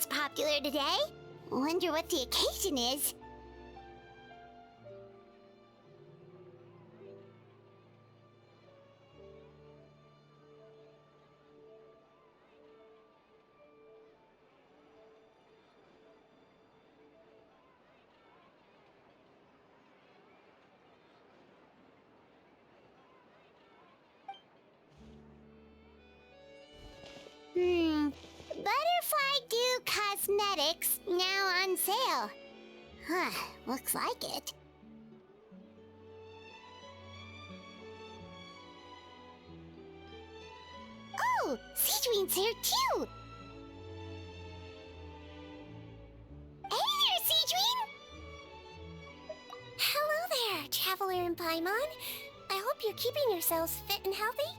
that's popular today. Wonder what the occasion is. Butterfly Dew Cosmetics now on sale. Huh, looks like it. Oh, Sigewine's here too! Hey there, Sigewine! Hello there, Traveler and Paimon. I hope you're keeping yourselves fit and healthy.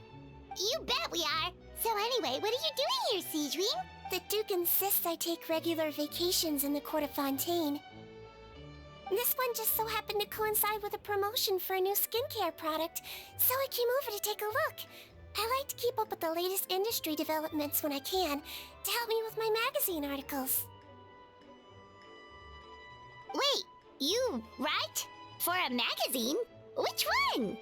You bet we are! So anyway, what are you doing here, Sigewine? The Duke insists I take regular vacations in the Court of Fontaine. This one just so happened to coincide with a promotion for a new skincare product, so I came over to take a look. I like to keep up with the latest industry developments when I can, to help me with my magazine articles. Wait, you write? For a magazine? Which one?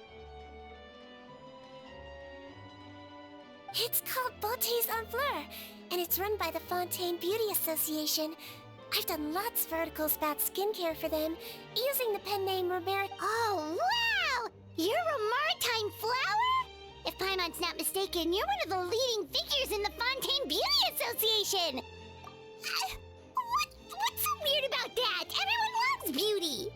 It's called Beautés en Fleur, and it's run by the Fontaine Beauty Association. I've done lots of articles about skincare for them, using the pen name Romero. Oh, wow! You're a Maritime Flower? If Paimon's not mistaken, you're one of the leading figures in the Fontaine Beauty Association! What's so weird about that? Everyone loves beauty!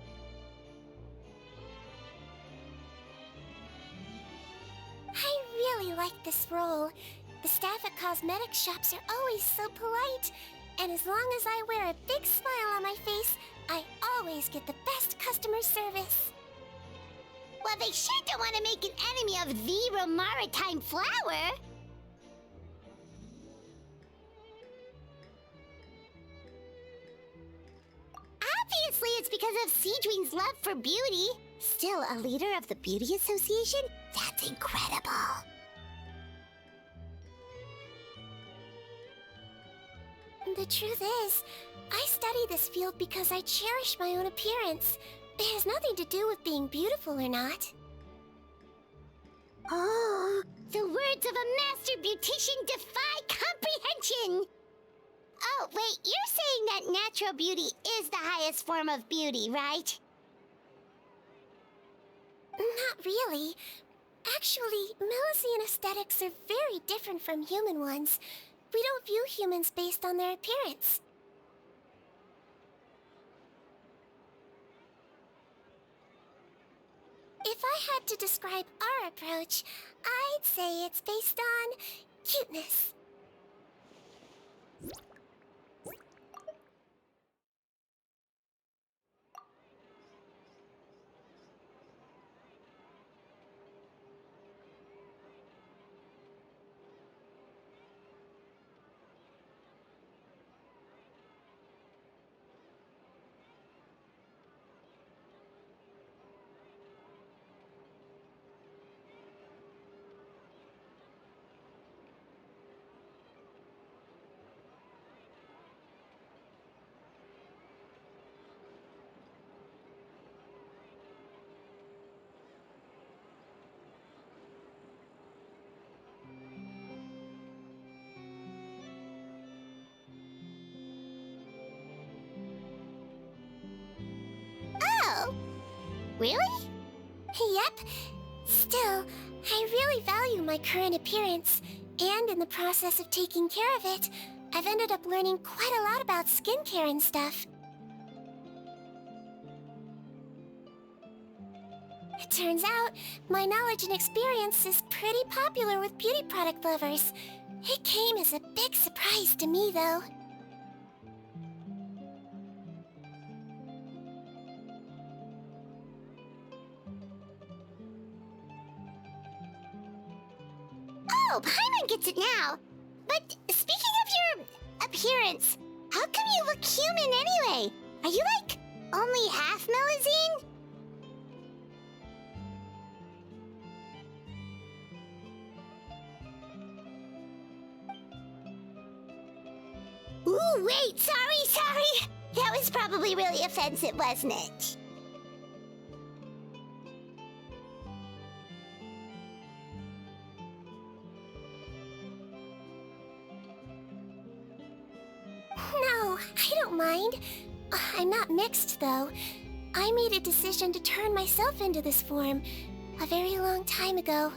I really like this role. The staff at cosmetics shops are always so polite. And as long as I wear a big smile on my face, I always get the best customer service. Well, they sure don't want to make an enemy of the Maritime Flower. Obviously, it's because of Sigewine's love for beauty. Still a leader of the Beauty Association? That's incredible. The truth is, I study this field because I cherish my own appearance. It has nothing to do with being beautiful or not. Oh, the words of a master beautician defy comprehension! Oh, wait, you're saying that natural beauty is the highest form of beauty, right? Not really. Actually, Milesian aesthetics are very different from human ones. We don't view humans based on their appearance. If I had to describe our approach, I'd say it's based on cuteness. Oh, really? Yep. Still, I really value my current appearance, and in the process of taking care of it, I've ended up learning quite a lot about skincare and stuff. It turns out, my knowledge and experience is pretty popular with beauty product lovers. It came as a big surprise to me, though. Oh, Paimon gets it now. But speaking of your appearance, how come you look human anyway? Are you like only half Milesian? Ooh, Oh, wait, sorry. That was probably really offensive, wasn't it? No, I don't mind. I'm not mixed, though. I made a decision to turn myself into this form a very long time ago.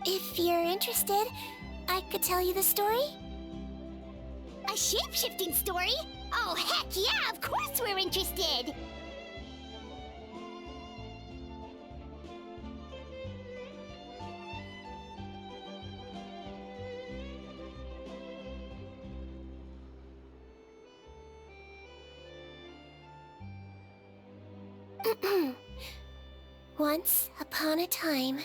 If you're interested, I could tell you the story. A shape-shifting story? Oh, heck yeah, of course we're interested! Once upon a time...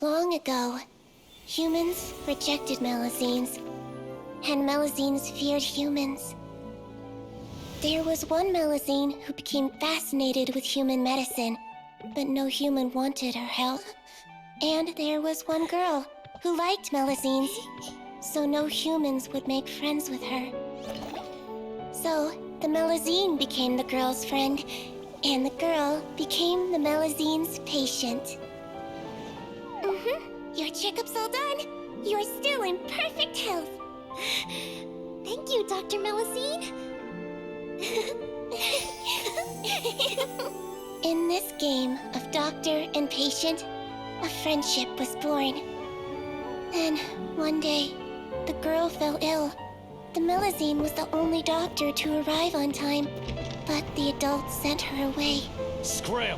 Long ago, humans rejected Melazines, and Melazines feared humans. There was one Melazine who became fascinated with human medicine, but no human wanted her help. And there was one girl who liked Melazines, so no humans would make friends with her. So, the Melazine became the girl's friend, and the girl became the Melazine's patient. Your checkup's all done. You're still in perfect health. Thank you, Dr. Melazine. In this game of doctor and patient, a friendship was born. Then, one day, the girl fell ill. The Melazine was the only doctor to arrive on time, but the adults sent her away. Scram!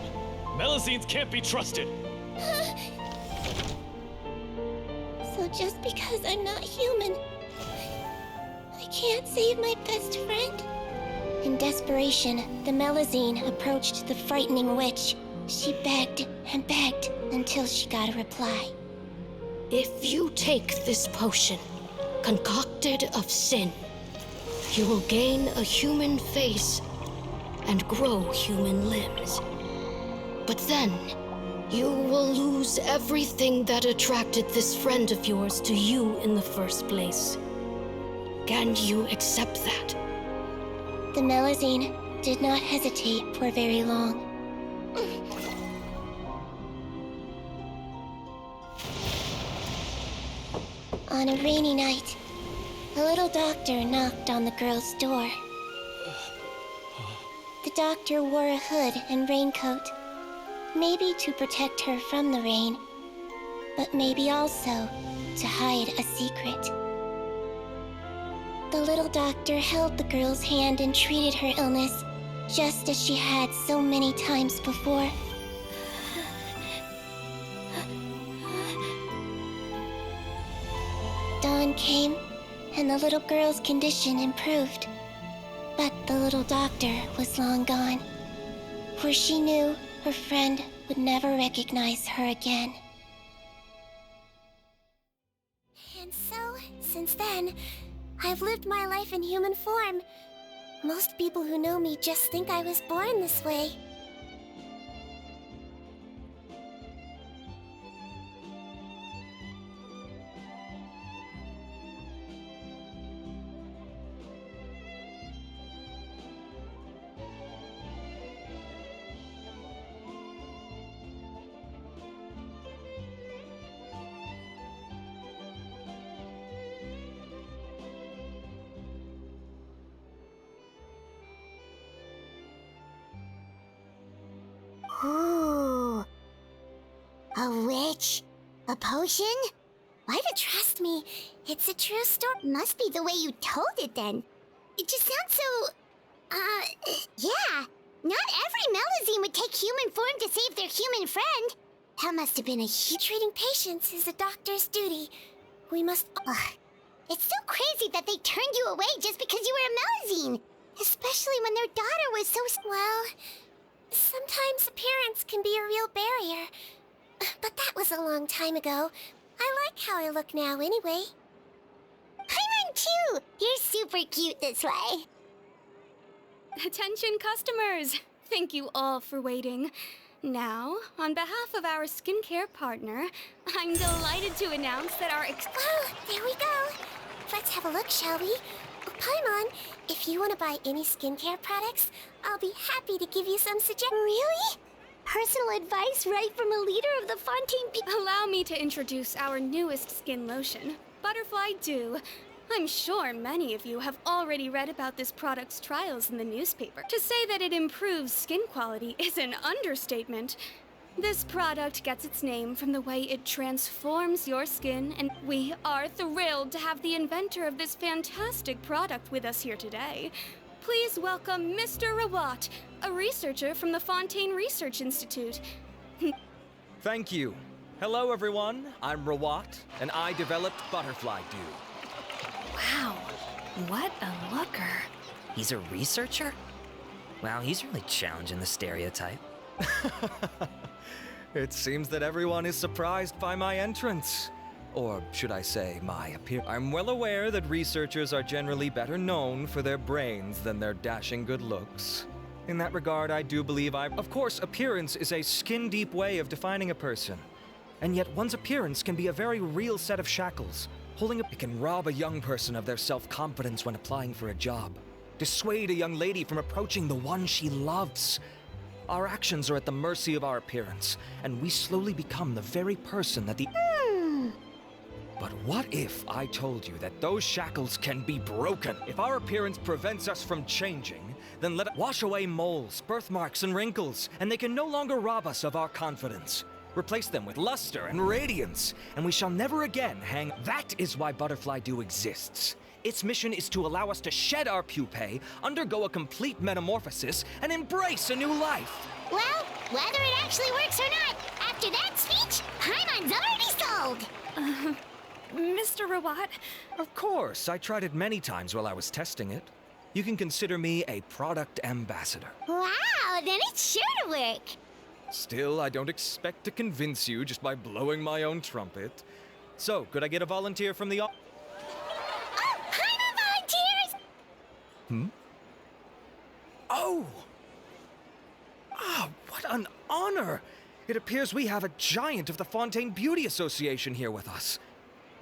Melazines can't be trusted! So just because I'm not human, I can't save my best friend? In desperation, the Melazine approached the frightening witch. She begged and begged until she got a reply. If you take this potion, concocted of sin, you will gain a human face and grow human limbs. But then, you will lose everything that attracted this friend of yours to you in the first place. Can you accept that? The Melazine did not hesitate for very long. On a rainy night, a little doctor knocked on the girl's door. The doctor wore a hood and raincoat, maybe to protect her from the rain, but maybe also to hide a secret. The little doctor held the girl's hand and treated her illness, just as she had so many times before. Dawn came, and the little girl's condition improved. But the little doctor was long gone, for she knew her friend would never recognize her again. And so, since then, I've lived my life in human form. Most people who know me just think I was born this way. Ooh. A witch? A potion? Why to trust me? It's a true story. Must be the way you told it then. It just sounds so... yeah. Not every Melazine would take human form to save their human friend. That must have been a huge... Treating patients is a doctor's duty. We must... Ugh. It's so crazy that they turned you away just because you were a Melazine. Especially when their daughter was so... Well, sometimes appearance can be a real barrier. But that was a long time ago. I like how I look now anyway. Paimon too! You're super cute this way. Attention customers! Thank you all for waiting. Now, on behalf of our skincare partner, I'm delighted to announce that our Well, there we go. Let's have a look, shall we? Oh, Paimon, if you want to buy any skincare products, I'll be happy to give you some suggestions. Really? Personal advice right from a leader of the Fontaine... Allow me to introduce our newest skin lotion, Butterfly Dew. I'm sure many of you have already read about this product's trials in the newspaper. To say that it improves skin quality is an understatement. This product gets its name from the way it transforms your skin, and we are thrilled to have the inventor of this fantastic product with us here today. Please welcome Mr. Rawat, a researcher from the Fontaine Research Institute. Thank you. Hello, everyone. I'm Rawat, and I developed Butterfly Dew. Wow, what a looker. He's a researcher? Wow, he's really challenging the stereotype. It seems that everyone is surprised by my entrance. Or should I say, my appearance. I'm well aware that researchers are generally better known for their brains than their dashing good looks. In that regard, I do believe Of course, appearance is a skin-deep way of defining a person. And yet one's appearance can be a very real set of shackles. It can rob a young person of their self-confidence when applying for a job. Dissuade a young lady from approaching the one she loves. Our actions are at the mercy of our appearance, and we slowly become the very person that the... But what if I told you that those shackles can be broken? If our appearance prevents us from changing, then let it wash away moles, birthmarks, and wrinkles, and they can no longer rob us of our confidence. Replace them with luster and radiance, and we shall never again hang... That is why Butterfly Dew exists. Its mission is to allow us to shed our pupae, undergo a complete metamorphosis, and embrace a new life. Well, whether it actually works or not, after that speech, Paimon's already sold. Mr. Rawat, Of course, I tried it many times while I was testing it. You can consider me a product ambassador. Wow, then it's sure to work. Still, I don't expect to convince you just by blowing my own trumpet. So, could I get a volunteer from the... Oh, Paimon volunteers! Oh! Ah, what an honor! It appears we have a giant of the Fontaine Beauty Association here with us.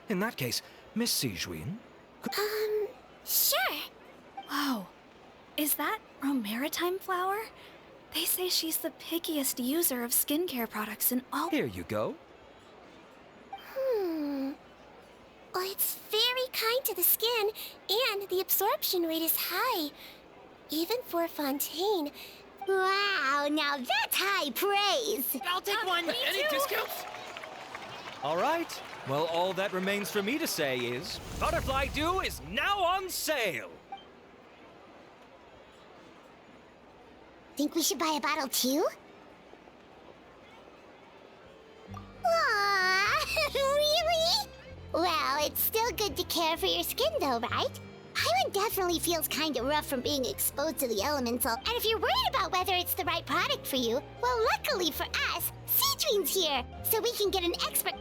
In that case, Miss Sigewine, Sure. whoa, is that Romaritime flower? They say she's the pickiest user of skincare products in all... here you go. Well, it's very kind to the skin, and the absorption rate is high. Even for Fontaine. Wow, now that's high praise. I'll take one. Any discounts? All right. Well, all that remains for me to say is, Butterfly Dew is now on sale! Think we should buy a bottle too? Aww, really? Well, it's still good to care for your skin though, right? Paimon definitely feels kinda rough from being exposed to the elemental. And if you're worried about whether it's the right product for you, well, luckily for us, Sigewin's here, so we can get an expert...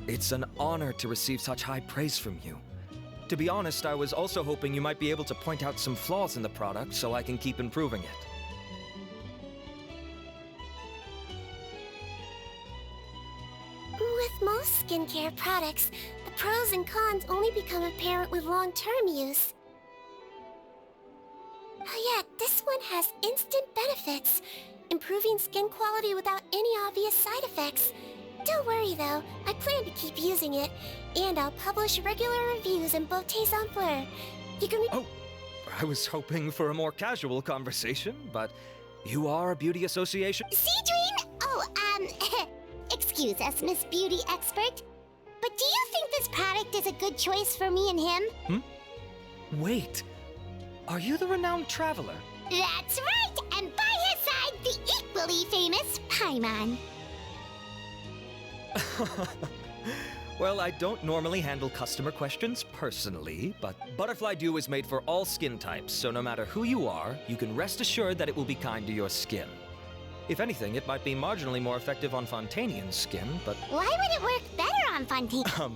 It's an honor to receive such high praise from you. To be honest, I was also hoping you might be able to point out some flaws in the product so I can keep improving it. With most skincare products, the pros and cons only become apparent with long-term use. Yet, this one has instant benefits, improving skin quality without any obvious side effects. Don't worry though, I plan to keep using it, and I'll publish regular reviews in Beautés en Fleur. You can Oh, I was hoping for a more casual conversation, but you are a beauty association? Sigewine? Oh, excuse us, Miss Beauty Expert. But do you think this product is a good choice for me and him? Wait, are you the renowned traveler? That's right, and by his side, the equally famous Paimon. Well, I don't normally handle customer questions personally, but Butterfly Dew is made for all skin types, so no matter who you are, you can rest assured that it will be kind to your skin. If anything, it might be marginally more effective on Fontainian's skin, but... Why would it work better on Fontaine?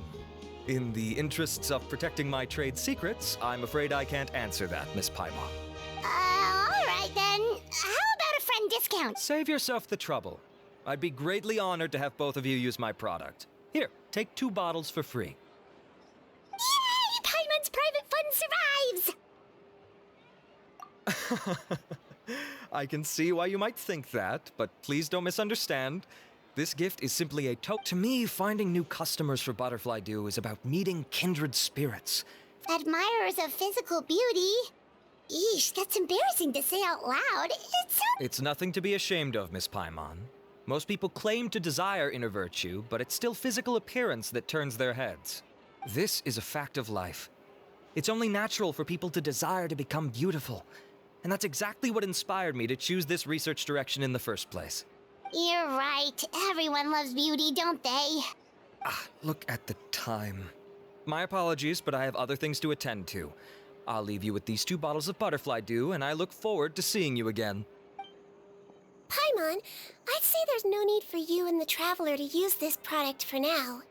In the interests of protecting my trade secrets, I'm afraid I can't answer that, Miss Paimon. Alright then. How about a friend discount? Save yourself the trouble. I'd be greatly honored to have both of you use my product. Here, take 2 bottles for free. Yay! Paimon's private fund survives! I can see why you might think that, but please don't misunderstand. This gift is simply a To me, finding new customers for Butterfly Dew is about meeting kindred spirits. Admirers of physical beauty? Eesh, that's embarrassing to say out loud. It's nothing to be ashamed of, Miss Paimon. Most people claim to desire inner virtue, but it's still physical appearance that turns their heads. This is a fact of life. It's only natural for people to desire to become beautiful. And that's exactly what inspired me to choose this research direction in the first place. You're right. Everyone loves beauty, don't they? Look at the time. My apologies, but I have other things to attend to. I'll leave you with these 2 bottles of butterfly dew, and I look forward to seeing you again. Paimon, I'd say there's no need for you and the Traveler to use this product for now.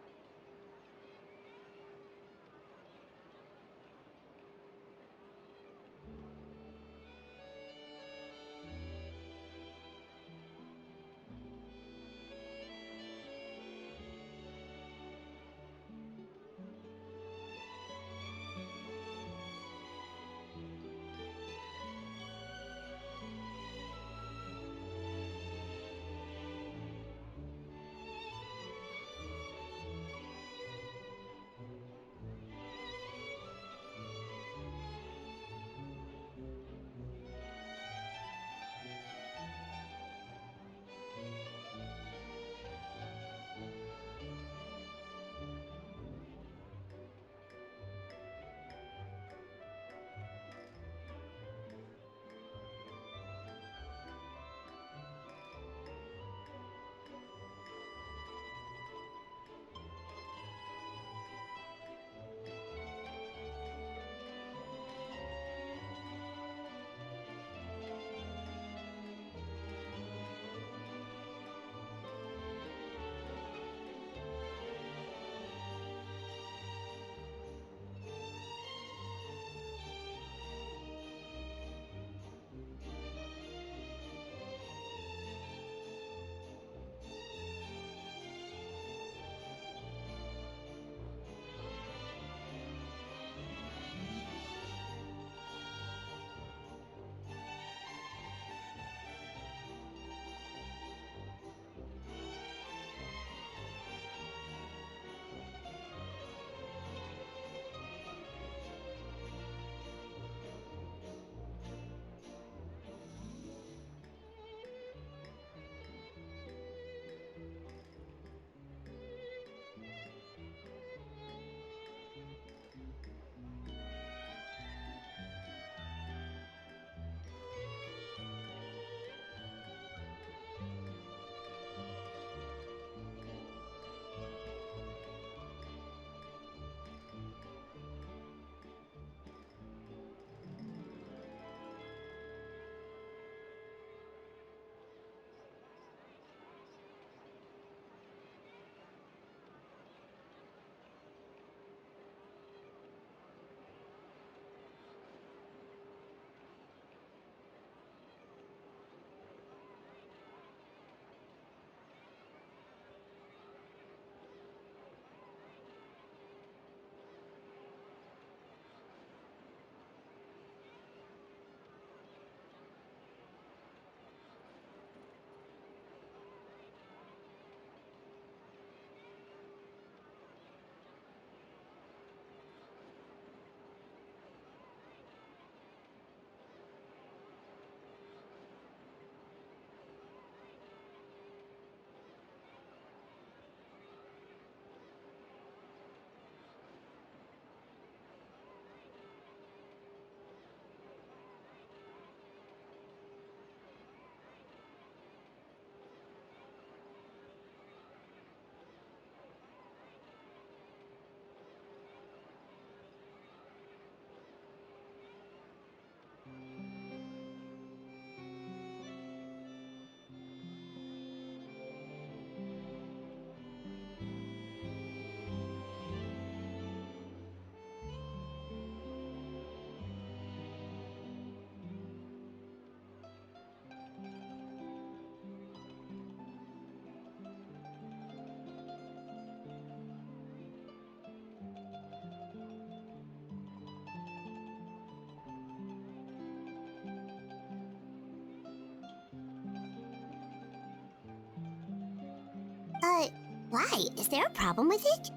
Why? Is there a problem with it?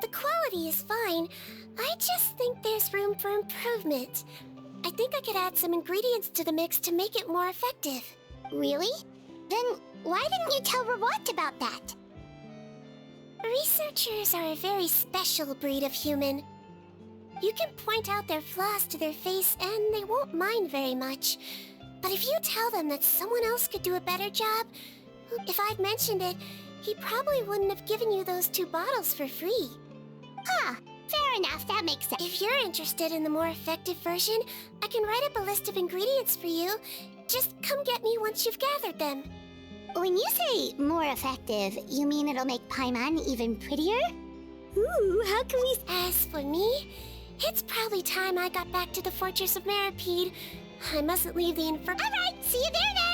The quality is fine. I just think there's room for improvement. I think I could add some ingredients to the mix to make it more effective. Really? Then why didn't you tell Rawat about that? Researchers are a very special breed of human. You can point out their flaws to their face and they won't mind very much. But if you tell them that someone else could do a better job, If I'd mentioned it, he probably wouldn't have given you those 2 bottles for free. Huh, fair enough, that makes sense. If you're interested in the more effective version, I can write up a list of ingredients for you. Just come get me once you've gathered them. When you say more effective, you mean it'll make Paimon even prettier? Ooh, how can we... As for me, it's probably time I got back to the Fortress of Meripede. I mustn't leave the Alright, see you there then!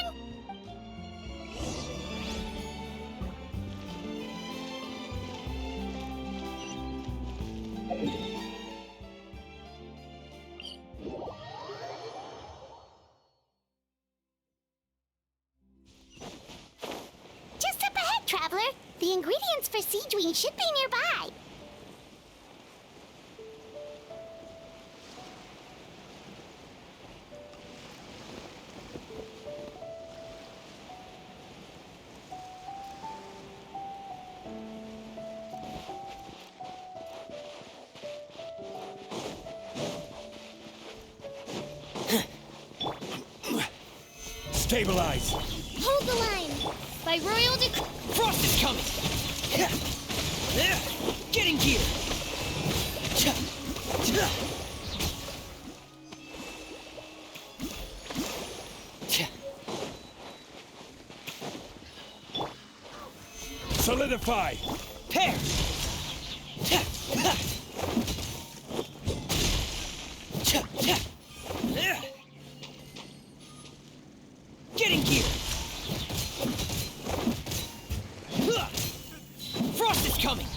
Just up ahead, Traveler. The ingredients for Sigewine should be nearby. Stabilize! Hold the line! By royal decree. Frost is coming! Get in gear! Solidify! Pair! Get in gear! Frost is coming!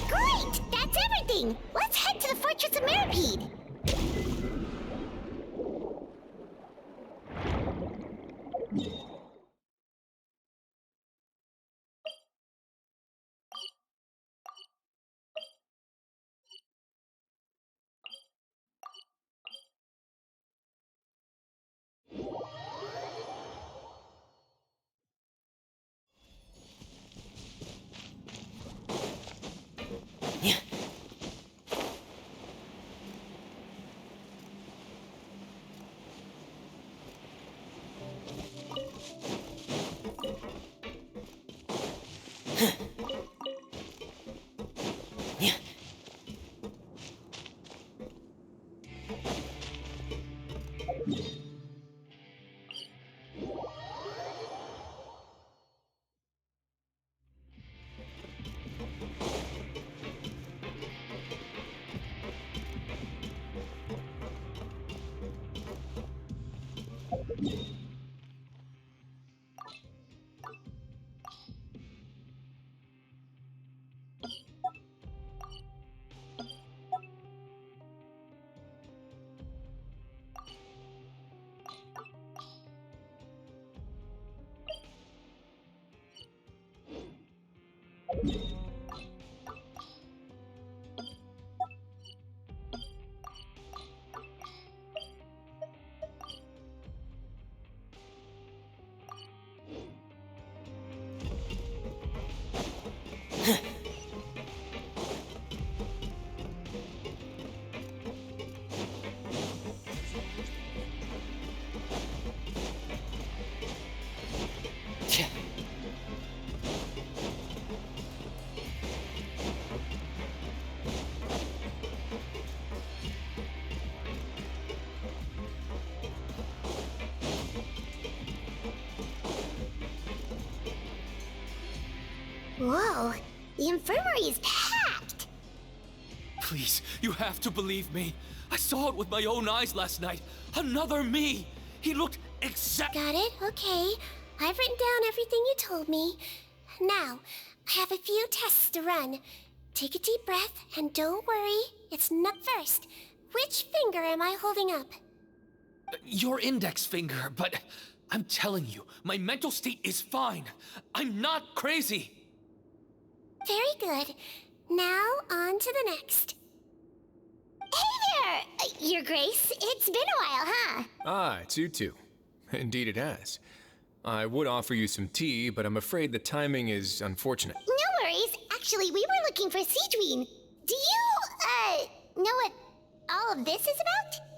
Great! That's everything! Let's head to the Fortress of Meripede! Whoa, the infirmary is packed! Please, you have to believe me. I saw it with my own eyes last night. Another me. He looked exact. Got it? Okay. I've written down everything you told me. Now, I have a few tests to run. Take a deep breath, and don't worry, it's not first. Which finger am I holding up? Your index finger, but I'm telling you, my mental state is fine. I'm not crazy. Very good. Now, on to the next. Hey there, Your Grace. It's been a while, huh? Ah, it's you two. Indeed it has. I would offer you some tea, but I'm afraid the timing is unfortunate. No worries. Actually, we were looking for Sigewine. Do you, know what all of this is about?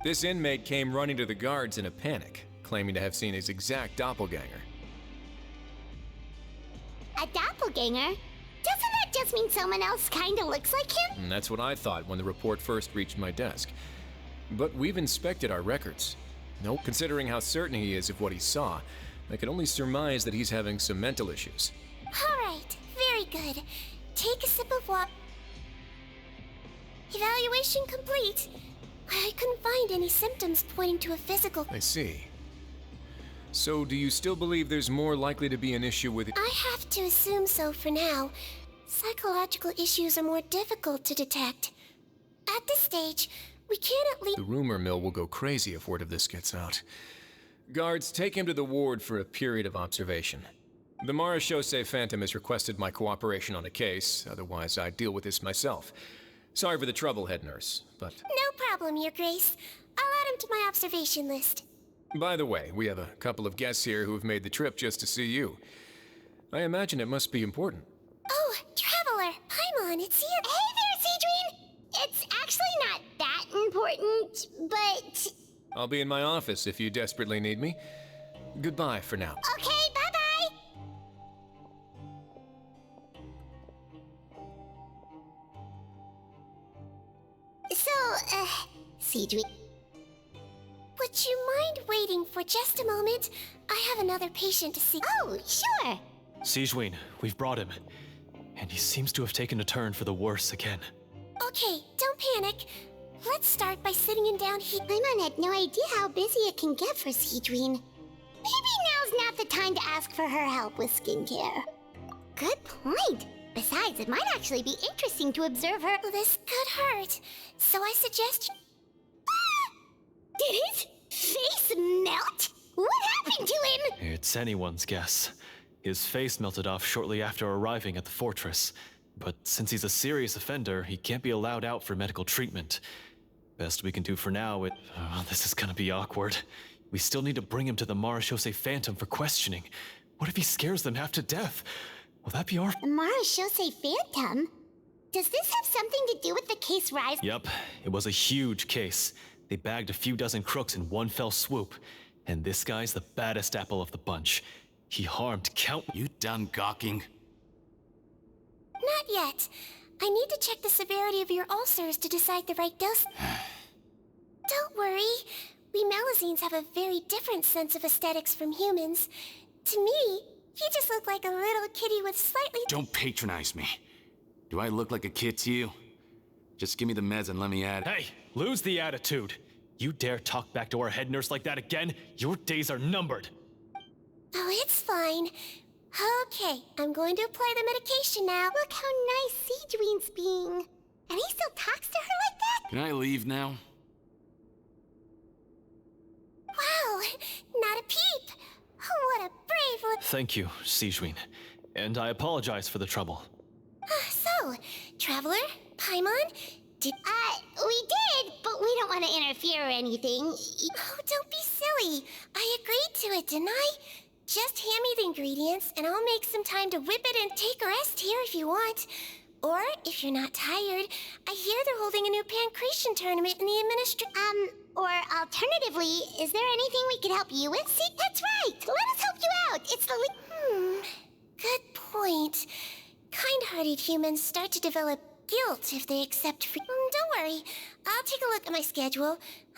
This inmate came running to the guards in a panic, claiming to have seen his exact doppelganger. A doppelganger? Doesn't that just mean someone else kinda looks like him? And that's what I thought when the report first reached my desk. But we've inspected our records. No, considering how certain he is of what he saw, I can only surmise that he's having some mental issues. Alright, very good. Take a sip of water. Evaluation complete. I couldn't find any symptoms pointing to a physical. I see. So, do you still believe there's more likely to be an issue with it? I have to assume so for now. Psychological issues are more difficult to detect. At this stage, we cannot leave. The rumor mill will go crazy if word of this gets out. Guards, take him to the ward for a period of observation. The Marachose Phantom has requested my cooperation on a case, otherwise I'd deal with this myself. Sorry for the trouble, head nurse, but... No problem, Your Grace. I'll add him to my observation list. By the way, we have a couple of guests here who have made the trip just to see you. I imagine it must be important. Oh, Traveler! Paimon, it's you! Hey there, Sigewine! It's actually not that important, but... I'll be in my office if you desperately need me. Goodbye for now. Okay, bye-bye! So, Sigewine... Would you mind waiting for just a moment? I have another patient to see. Oh, sure! Sigewine, we've brought him. And he seems to have taken a turn for the worse again. Okay, don't panic. Let's start by sitting him down here. Paimon had no idea how busy it can get for Sigewine. Maybe now's not the time to ask for her help with skincare. Good point. Besides, it might actually be interesting to observe her. This could hurt, so I suggest you... Did his face melt? What happened to him? It's anyone's guess. His face melted off shortly after arriving at the fortress. But since he's a serious offender, he can't be allowed out for medical treatment. Best we can do for now, this is gonna be awkward. We still need to bring him to the Marachose Phantom for questioning. What if he scares them half to death? Will that be our... The Marachose Phantom? Does this have something to do with the case Rise? Yep, it was a huge case. They bagged a few dozen crooks in one fell swoop. And this guy's the baddest apple of the bunch. He harmed count... You done gawking? Not yet. I need to check the severity of your ulcers to decide the right dose. Don't worry. We Melazines have a very different sense of aesthetics from humans. To me, you just look like a little kitty with slightly... Don't patronize me. Do I look like a kid to you? Just give me the meds and let me at it. Hey, lose the attitude. You dare talk back to our head nurse like that again, your days are numbered. Oh, it's fine. Okay, I'm going to apply the medication now. Look how nice Sigewin's being. And he still talks to her like that? Can I leave now? Wow, not a peep. Oh, what a brave little... Thank you, Sigewine. And I apologize for the trouble. So, Traveler, Paimon, did... We did, but we don't want to interfere or anything. Oh, don't be silly. I agreed to it, didn't I? Just hand me the ingredients, and I'll make some time to whip it and take a rest here if you want. Or, if you're not tired, I hear they're holding a new pancreation tournament in the Or alternatively, is there anything we could help you with? See, that's right! Let us help you out! It's the Good point. Kind-hearted humans start to develop guilt if they accept free... don't worry. I'll take a look at my schedule.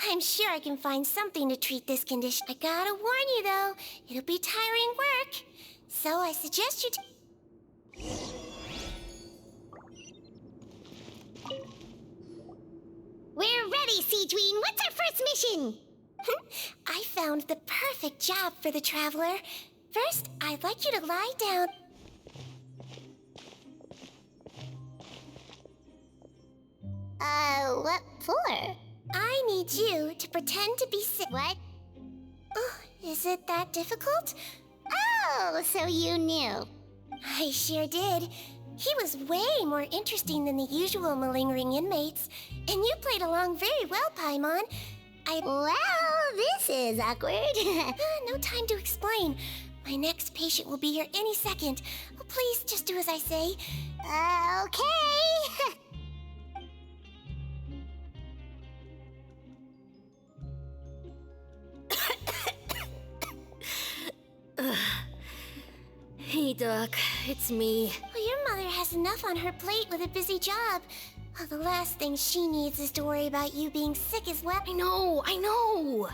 I'm sure I can find something to treat this condition. I gotta warn you, though. It'll be tiring work. So I suggest you We're ready, Sigewine! What's our first mission? I found the perfect job for the Traveler. First, I'd like you to lie down. What for? I need you to pretend to be sick. What? Oh, is it that difficult? Oh, so you knew. I sure did. He was way more interesting than the usual malingering inmates. And you played along very well, Paimon. Well, this is awkward. No time to explain. My next patient will be here any second. Oh, please, just do as I say. Okay. Duck. It's me. Well, your mother has enough on her plate with a busy job. Well, the last thing she needs is to worry about you being sick as well. I know.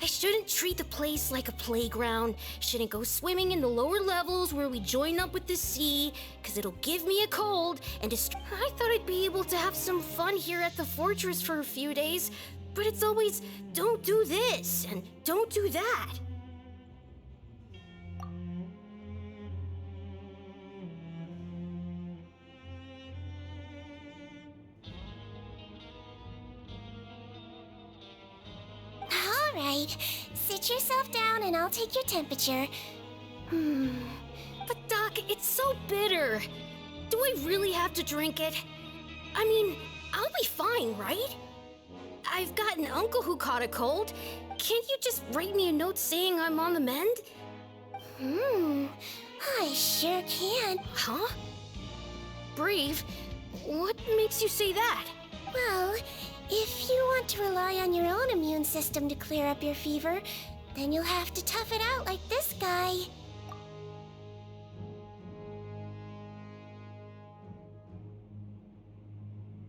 I shouldn't treat the place like a playground. Shouldn't go swimming in the lower levels where we join up with the sea, because it'll give me a cold and I thought I'd be able to have some fun here at the fortress for a few days, but it's always, don't do this and don't do that. All right, sit yourself down and I'll take your temperature. But Doc, it's so bitter. Do I really have to drink it? I mean, I'll be fine, right? I've got an uncle who caught a cold. Can't you just write me a note saying I'm on the mend? I sure can. Huh? Brave? What makes you say that? Well, if you want to rely on your own immune system to clear up your fever, then you'll have to tough it out like this guy.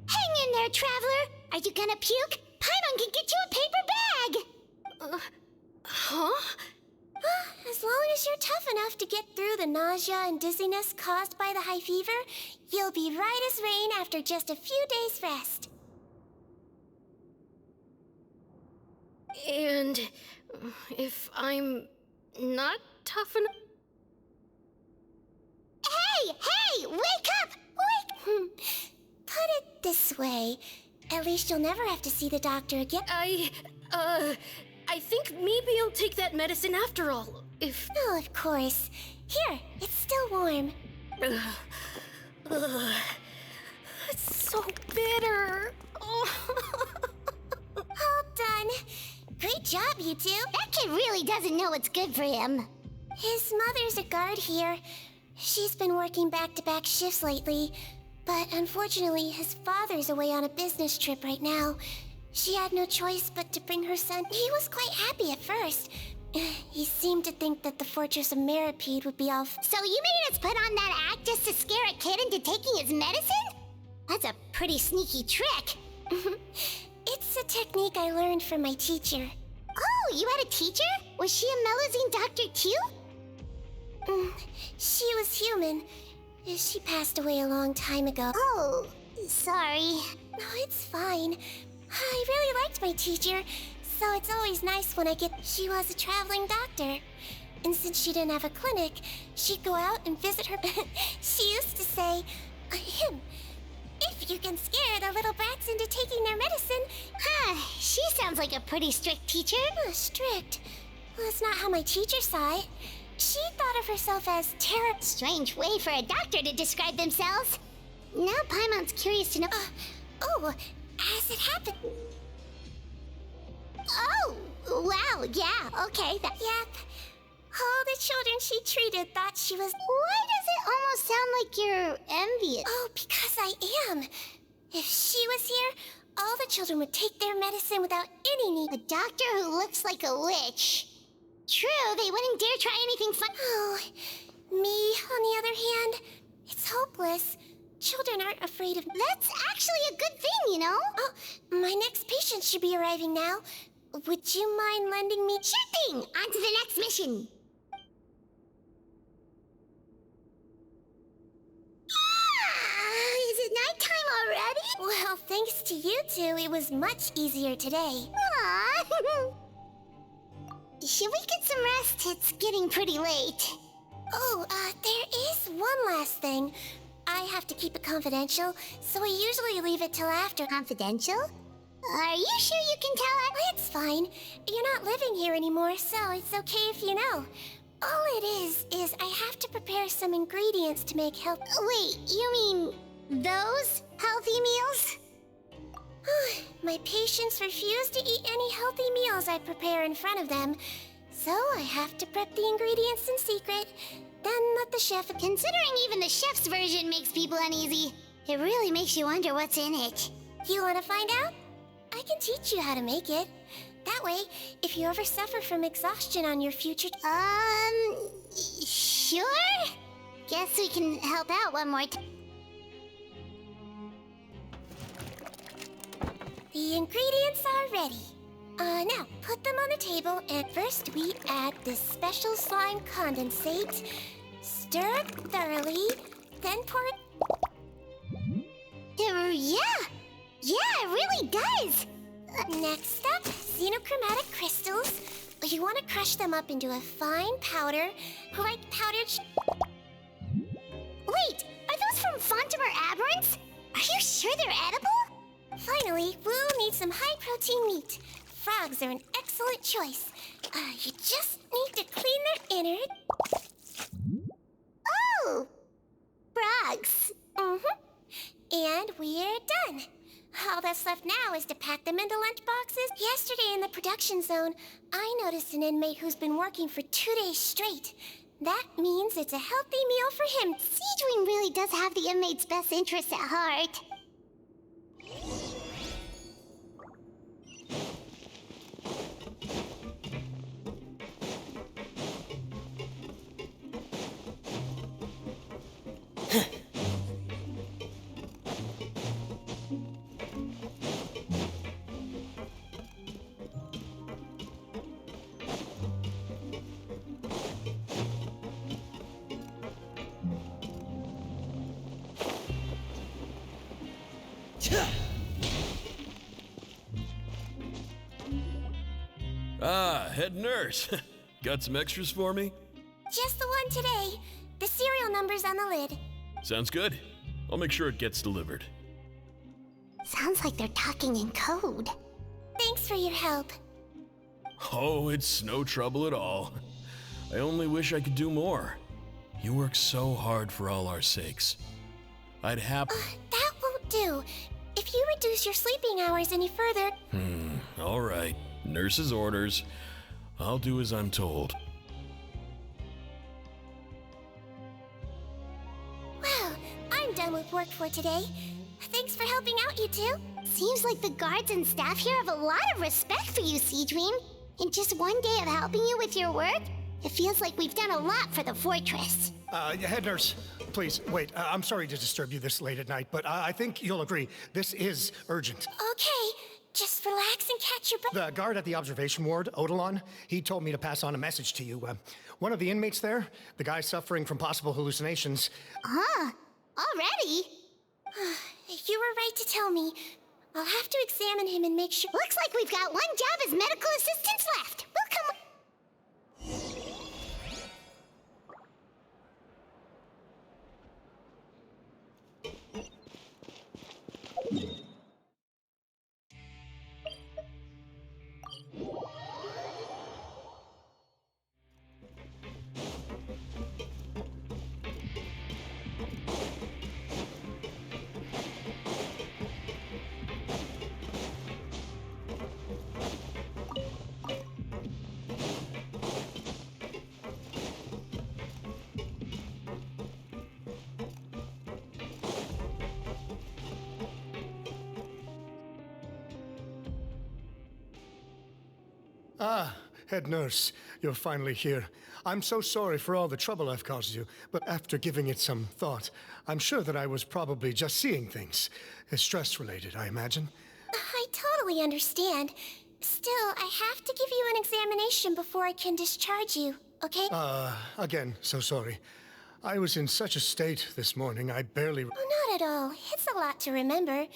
Hang in there, traveler! Are you gonna puke? Paimon can get you a paper bag! Huh? As long as you're tough enough to get through the nausea and dizziness caused by the high fever, you'll be right as rain after just a few days' rest. And if I'm not tough enough... Hey! Wake up! Put it this way. At least you'll never have to see the doctor again. I think maybe I'll take that medicine after all, if... Oh, of course. Here, it's still warm. It's so bitter. All done. Great job, you two. That kid really doesn't know what's good for him. His mother's a guard here. She's been working back-to-back shifts lately, but unfortunately, his father's away on a business trip right now. She had no choice but to bring her son. He was quite happy at first. He seemed to think that the Fortress of Meripede would be all... So you made us put on that act just to scare a kid into taking his medicine? That's a pretty sneaky trick. It's a technique I learned from my teacher. Oh, you had a teacher? Was she a Melazine doctor too? She was human. She passed away a long time ago. Oh, sorry. No, it's fine. I really liked my teacher, so it's always nice when I get... She was a traveling doctor. And since she didn't have a clinic, she'd go out and visit her... She used to say, if you can scare the little brats into taking their medicine... She sounds like a pretty strict teacher. Strict? Well, that's not how my teacher saw it. She thought of herself as terrible. Strange way for a doctor to describe themselves. Now Paimon's curious to know... As it happened... Oh, wow, yeah, okay. Yep. All the children she treated thought she was... Why does it almost sound like you're envious? Oh, because I am. If she was here, all the children would take their medicine without any need. A doctor who looks like a witch. True, they wouldn't dare try anything fun. Oh, me, on the other hand, it's hopeless. Children aren't afraid of... That's actually a good thing, you know? Oh, my next patient should be arriving now. Would you mind lending me... Sure thing! On to the next mission. Is it nighttime already? Well, thanks to you two, it was much easier today. Aww. Should we get some rest? It's getting pretty late. Oh, there is one last thing. I have to keep it confidential, so I usually leave it till after. Confidential? Are you sure you can tell us? It's fine. You're not living here anymore, so it's okay if you know. All it is I have to prepare some ingredients to make health... Wait, you mean those healthy meals? My patients refuse to eat any healthy meals I prepare in front of them, so I have to prep the ingredients in secret, then let the chef... Considering even the chef's version makes people uneasy, it really makes you wonder what's in it. You want to find out? I can teach you how to make it. That way, if you ever suffer from exhaustion on your future... Sure? Guess we can help out one more time. The ingredients are ready. Now, put them on the table, and first we add this special slime condensate. Stir it thoroughly, then pour it... Yeah, it really does! Next up, xenochromatic crystals. You want to crush them up into a fine powder, like powdered Wait, are those from Fontimer Aberrants? Are you sure they're edible? Finally, we'll need some high-protein meat. Frogs are an excellent choice. You just need to clean their innards. Oh! Frogs. And we're done. All that's left now is to pack them into lunchboxes. Yesterday in the production zone, I noticed an inmate who's been working for 2 days straight. That means it's a healthy meal for him. Sigewine really does have the inmate's best interests at heart. Ah, head nurse. Got some extras for me? Just the one today. The serial number's on the lid. Sounds good. I'll make sure it gets delivered. Sounds like they're talking in code. Thanks for your help. Oh, it's no trouble at all. I only wish I could do more. You work so hard for all our sakes. I'd That won't do. If you reduce your sleeping hours any further... all right. Nurse's orders. I'll do as I'm told. Well, I'm done with work for today. Thanks for helping out, you two. Seems like the guards and staff here have a lot of respect for you, Sigewine. In just one day of helping you with your work, it feels like we've done a lot for the fortress. Head nurse, please, wait. I'm sorry to disturb you this late at night, but I think you'll agree. This is urgent. Okay, just relax and catch your breath. The guard at the observation ward, Odilon, he told me to pass on a message to you. One of the inmates there, the guy suffering from possible hallucinations. Already? You were right to tell me. I'll have to examine him and make sure... Looks like we've got one job as medical assistants left. We'll come... Ah, head nurse, you're finally here. I'm so sorry for all the trouble I've caused you, but after giving it some thought, I'm sure that I was probably just seeing things. Stress-related, I imagine. I totally understand. Still, I have to give you an examination before I can discharge you, okay? Again, so sorry. I was in such a state this morning, I barely... Oh, not at all. It's a lot to remember.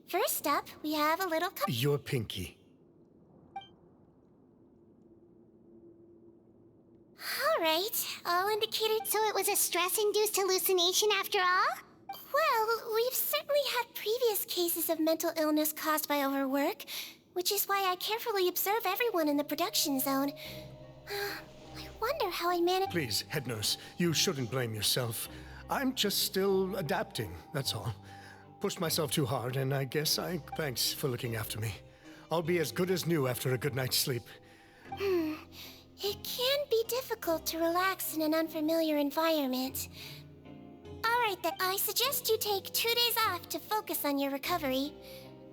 First up, we have a little... Your pinky. All right, all indicators... So it was a stress-induced hallucination after all? Well, we've certainly had previous cases of mental illness caused by overwork, which is why I carefully observe everyone in the production zone. I wonder how I managed... Please, head nurse, you shouldn't blame yourself. I'm just still adapting, that's all. Pushed myself too hard, and I guess Thanks for looking after me. I'll be as good as new after a good night's sleep. It can be difficult to relax in an unfamiliar environment. All right, then. I suggest you take 2 days off to focus on your recovery.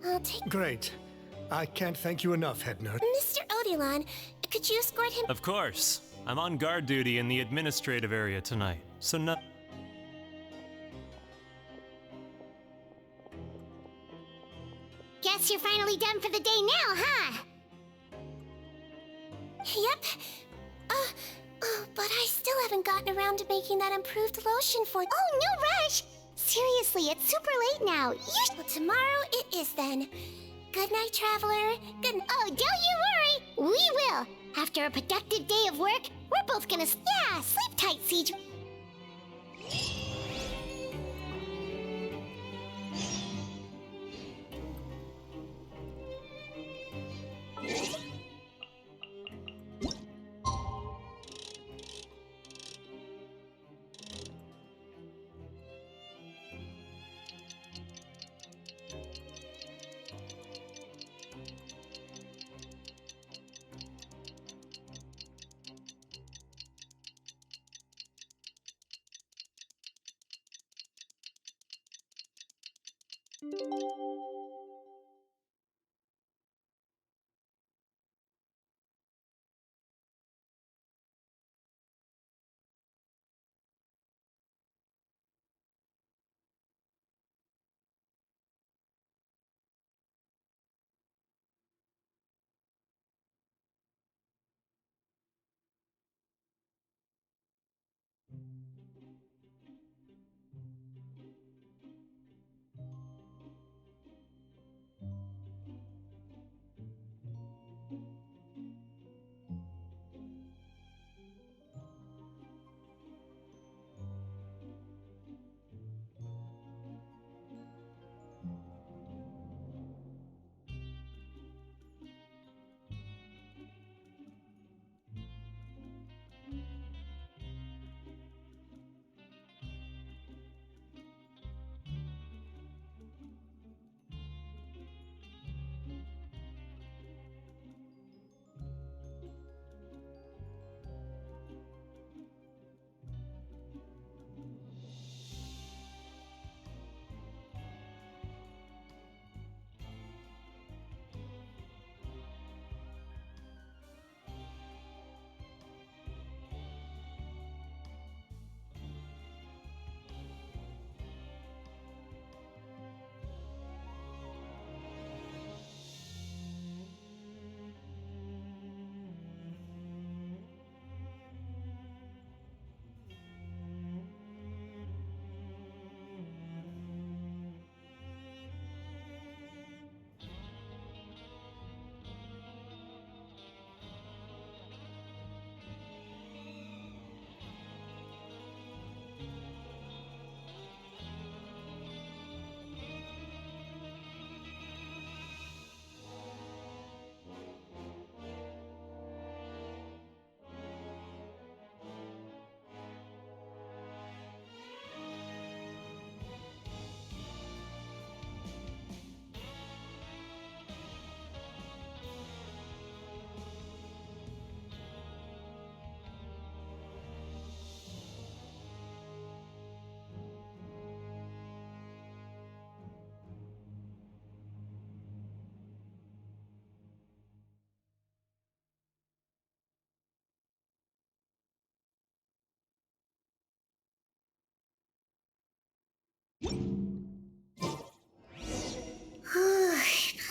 I'll take... Great. I can't thank you enough, head nurse. Mr. Odilon, could you escort him... Of course. I'm on guard duty in the administrative area tonight, so no. Guess you're finally done for the day now, huh? Yep. But I still haven't gotten around to making that improved lotion for— Oh, no rush! Seriously, it's super late now. Well, tomorrow it is then. Good night, Traveler. Oh, don't you worry! We will! After a productive day of work, we're both gonna— Yeah, sleep tight, Siege.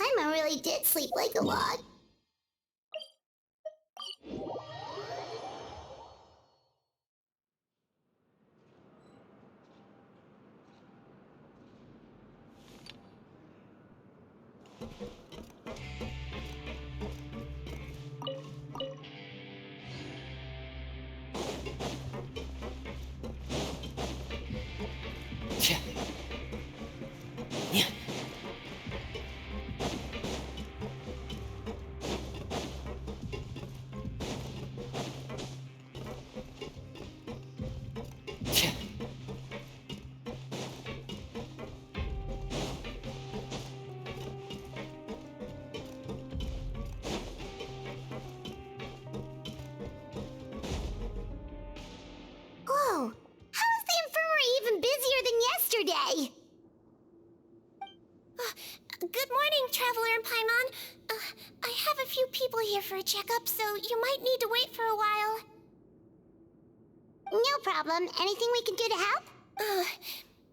Paimon really did sleep like a log. Whoa! How is the infirmary even busier than yesterday? Good morning, Traveler and Paimon. I have a few people here for a checkup, so you might need to wait for a while. No problem. Anything we can do to help?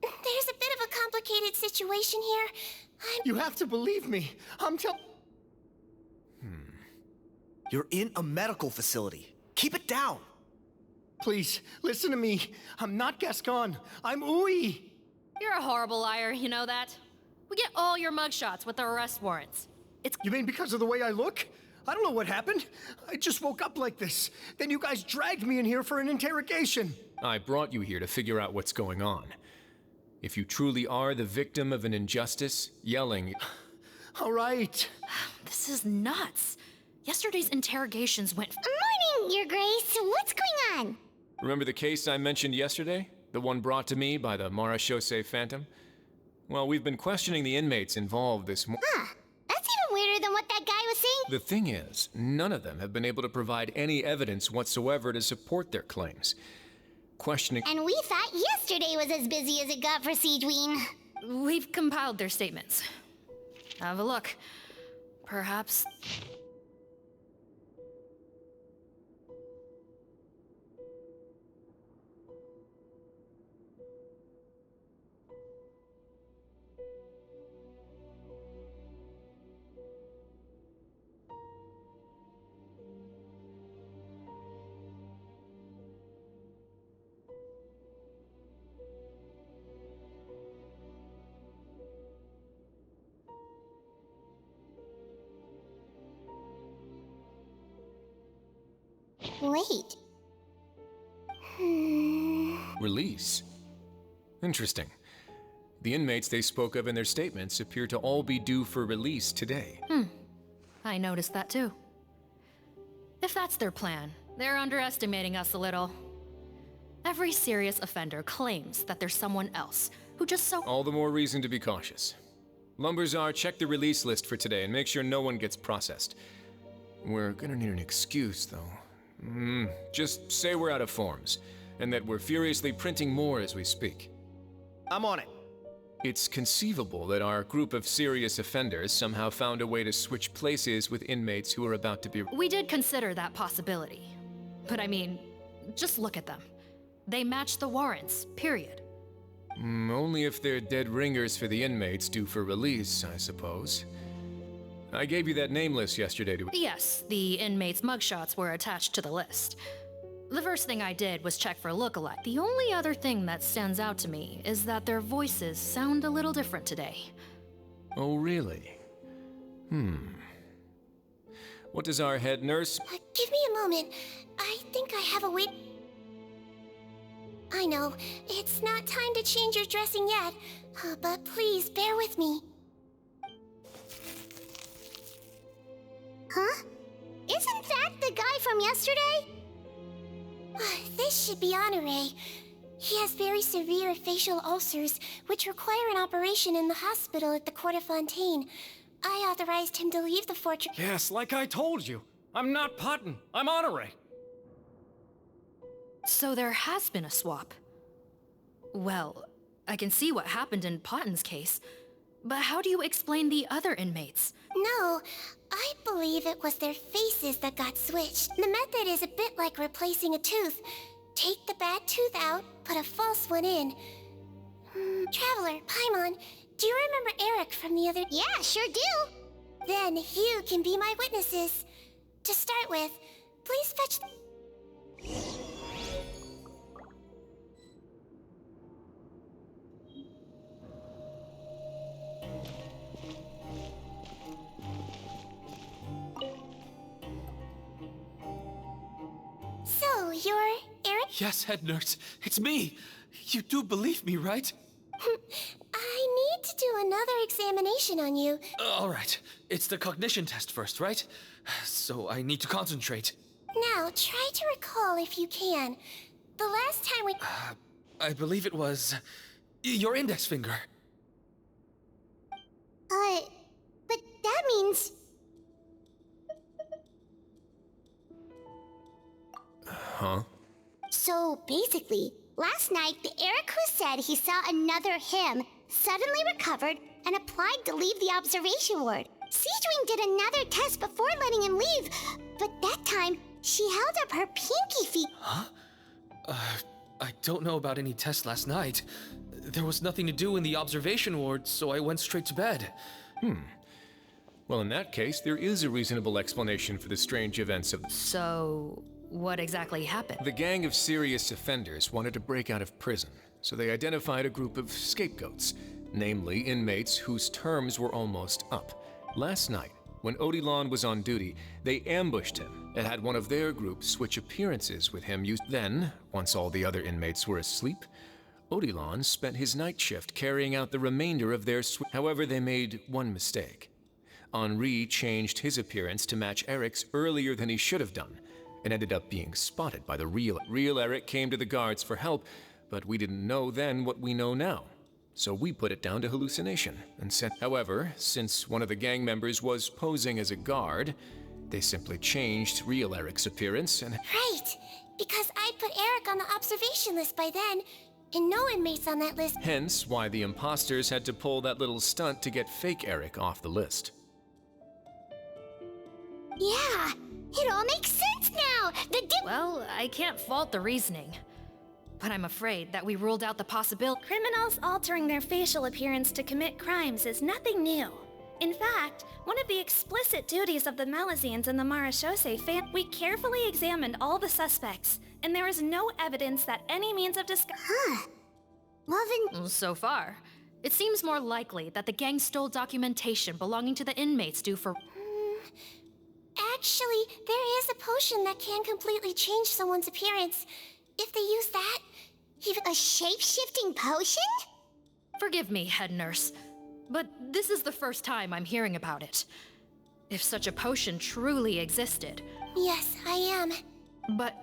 There's a bit of a complicated situation here. You have to believe me. You're in a medical facility. Keep it down. Please, listen to me. I'm not Gascon. I'm Uy. You're a horrible liar, you know that? We get all your mugshots with the arrest warrants. You mean because of the way I look? I don't know what happened. I just woke up like this. Then you guys dragged me in here for an interrogation. I brought you here to figure out what's going on. If you truly are the victim of an injustice, yelling... All right. This is nuts. Yesterday's interrogations went... Morning, Your Grace. What's going on? Remember the case I mentioned yesterday? The one brought to me by the Marachose Phantom? Well, we've been questioning the inmates involved this morning. Huh. That's even weirder than what that guy was saying. The thing is, none of them have been able to provide any evidence whatsoever to support their claims. Questioning... And we thought yesterday was as busy as it got for Sigewine. We've compiled their statements. Have a look. Perhaps... Wait. Release? Interesting. The inmates they spoke of in their statements appear to all be due for release today. I noticed that too. If that's their plan, they're underestimating us a little. Every serious offender claims that there's someone else who just so... All the more reason to be cautious. Lumberzar, check the release list for today and make sure no one gets processed. We're gonna need an excuse, though. Just say we're out of forms, and that we're furiously printing more as we speak. I'm on it. It's conceivable that our group of serious offenders somehow found a way to switch places with inmates who are about to be... We did consider that possibility. But I mean, just look at them. They match the warrants, period. Only if they're dead ringers for the inmates due for release, I suppose. I gave you that name list yesterday to... Yes, the inmates' mugshots were attached to the list. The first thing I did was check for lookalike. The only other thing that stands out to me is that their voices sound a little different today. Oh, really? What does our head nurse... Give me a moment. I think I have a way... I know, it's not time to change your dressing yet, but please bear with me. Huh? Isn't that the guy from yesterday? This should be Honore. He has very severe facial ulcers, which require an operation in the hospital at the Court of Fontaine. I authorized him to leave the fortress. Yes, like I told you. I'm not Potton. I'm Honore. So there has been a swap. Well, I can see what happened in Potton's case, but how do you explain the other inmates? No, I believe it was their faces that got switched. The method is a bit like replacing a tooth. Take the bad tooth out, put a false one in. Traveler, Paimon, do you remember Eric from the other... Yeah, sure do. Then you can be my witnesses. To start with, please fetch... So, you're Eric? Yes, head nurse. It's me. You do believe me, right? I need to do another examination on you. All right. It's the cognition test first, right? So I need to concentrate. Now, try to recall if you can. The last time we... I believe it was... your index finger. But that means... Huh? So, basically, last night, the Eric who said he saw another him suddenly recovered and applied to leave the observation ward. Sigewine did another test before letting him leave, but that time, she held up her pinky feet. Huh? I don't know about any tests last night. There was nothing to do in the observation ward, so I went straight to bed. Well, in that case, there is a reasonable explanation for the strange events of... So, what exactly happened? The gang of serious offenders wanted to break out of prison, so they identified a group of scapegoats, namely inmates whose terms were almost up. Last night, when Odilon was on duty, they ambushed him and had one of their group switch appearances with him. Then, once all the other inmates were asleep, Odilon spent his night shift carrying out the remainder of their However, they made one mistake. Henri changed his appearance to match Eric's earlier than he should have done, and ended up being spotted by the real Eric came to the guards for help, but we didn't know then what we know now. So we put it down to hallucination and said, however, since one of the gang members was posing as a guard, they simply changed real Eric's appearance and... Right, because I'd put Eric on the observation list by then, and no inmates on that list. Hence why the imposters had to pull that little stunt to get fake Eric off the list. Yeah, it all makes sense now. Well, I can't fault the reasoning. But I'm afraid that we ruled out the possibility. Criminals altering their facial appearance to commit crimes is nothing new. In fact, one of the explicit duties of the Malazines and the Marachose we carefully examined all the suspects, and there is no evidence that any means of disguise. Well then... So far, it seems more likely that the gang stole documentation belonging to the inmates due for... Actually, there is a potion that can completely change someone's appearance. If they use that, even a shape-shifting potion? Forgive me, head nurse, but this is the first time I'm hearing about it. If such a potion truly existed... Yes, I am. But...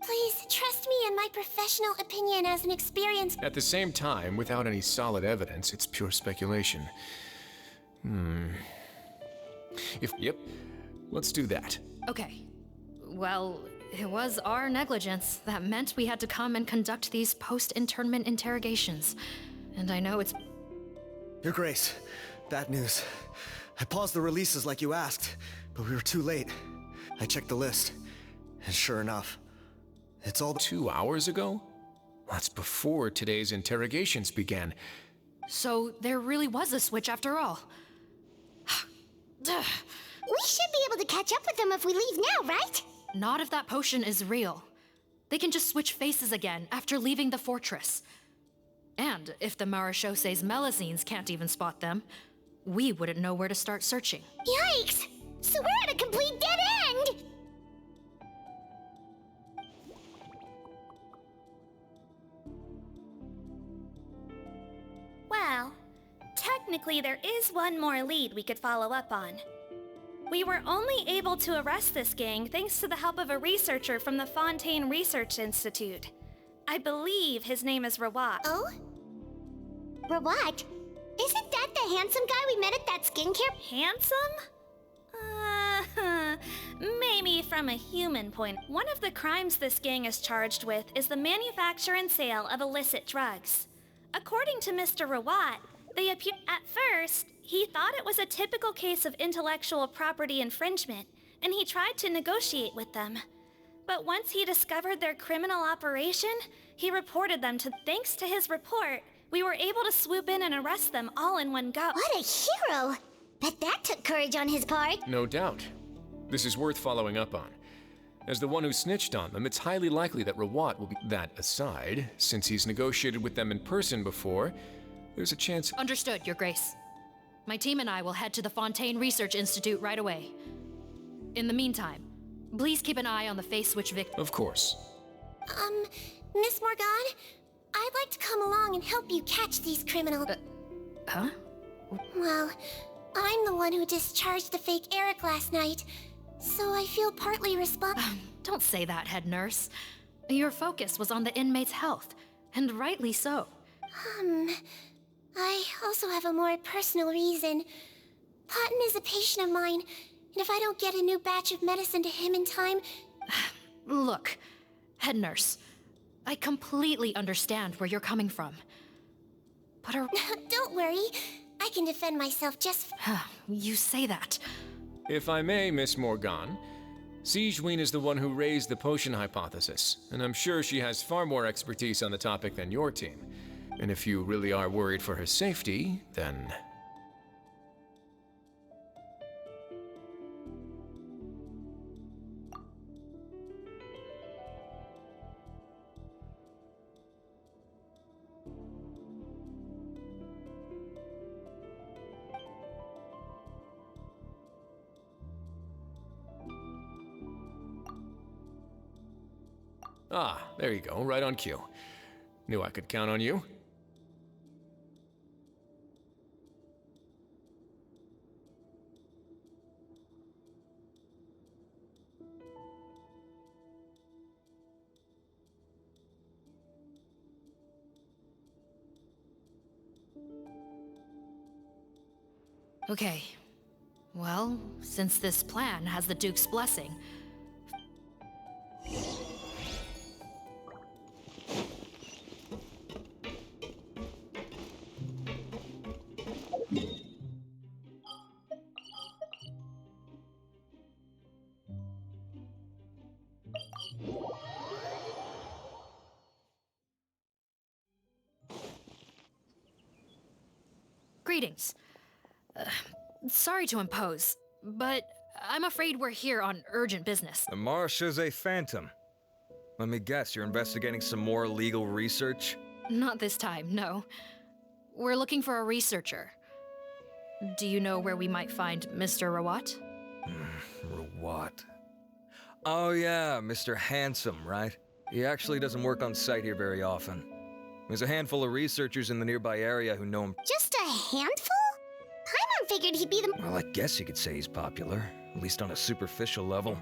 Please, trust me in my professional opinion as an experienced... At the same time, without any solid evidence, it's pure speculation. Yep, let's do that. Okay. Well, it was our negligence that meant we had to come and conduct these post-internment interrogations. And I know it's... Your Grace, bad news. I paused the releases like you asked, but we were too late. I checked the list, and sure enough, it's all... 2 hours ago? That's before today's interrogations began. So there really was a switch after all. We should be able to catch up with them if we leave now, right? Not if that potion is real. They can just switch faces again after leaving the fortress. And if the Marechausse's Melazines can't even spot them, we wouldn't know where to start searching. Yikes! So we're at a complete dead end! Well, technically there is one more lead we could follow up on. We were only able to arrest this gang thanks to the help of a researcher from the Fontaine Research Institute. I believe his name is Rawat. Oh? Rawat? Isn't that the handsome guy we met at that skincare... Handsome? Maybe from a human point. One of the crimes this gang is charged with is the manufacture and sale of illicit drugs. According to Mr. Rawat, they appear... At first, he thought it was a typical case of intellectual property infringement, and he tried to negotiate with them. But once he discovered their criminal operation, he reported them to... Thanks to his report, we were able to swoop in and arrest them all in one go. What a hero! Bet that took courage on his part. No doubt. This is worth following up on. As the one who snitched on them, it's highly likely that Rawat will be... That aside, since he's negotiated with them in person before, there's a chance... Understood, Your Grace. My team and I will head to the Fontaine Research Institute right away. In the meantime, please keep an eye on the face switch victim. Of course. Miss Morgan, I'd like to come along and help you catch these criminals. Huh? Well, I'm the one who discharged the fake Eric last night, so I feel partly responsible. Don't say that, head nurse. Your focus was on the inmate's health, and rightly so. I also have a more personal reason. Cotton is a patient of mine, and if I don't get a new batch of medicine to him in time... Look, head nurse, I completely understand where you're coming from. But Don't worry, I can defend myself just... You say that. If I may, Miss Morgan, Sigewine is the one who raised the potion hypothesis, and I'm sure she has far more expertise on the topic than your team. And if you really are worried for her safety, then... Ah, there you go, right on cue. Knew I could count on you. Okay. Well, since this plan has the Duke's blessing... Greetings. Sorry to impose, but I'm afraid we're here on urgent business. The Marechaussee Phantom. Let me guess, you're investigating some more legal research? Not this time, no. We're looking for a researcher. Do you know where we might find Mr. Rawat? Rawat. Oh yeah, Mr. Handsome, right? He actually doesn't work on site here very often. There's a handful of researchers in the nearby area who know him. Just a handful? Paimon figured he'd be the... Well, I guess you could say he's popular, at least on a superficial level.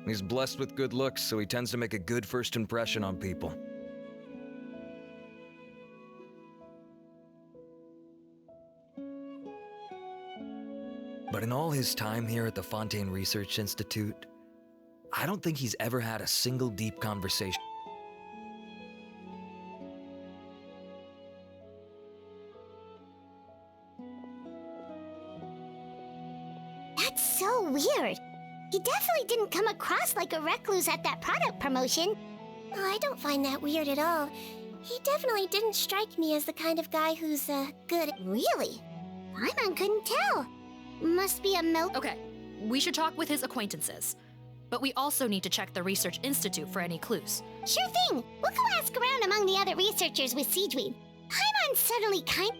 He's blessed with good looks, so he tends to make a good first impression on people. But in all his time here at the Fontaine Research Institute, I don't think he's ever had a single deep conversation. That's so weird. He definitely didn't come across like a recluse at that product promotion. Oh, I don't find that weird at all. He definitely didn't strike me as the kind of guy who's, good. Really? Paimon couldn't tell. Must be a milk... Okay, we should talk with his acquaintances. But we also need to check the Research Institute for any clues. Sure thing. We'll go ask around among the other researchers with Sigewine. Paimon's suddenly kind...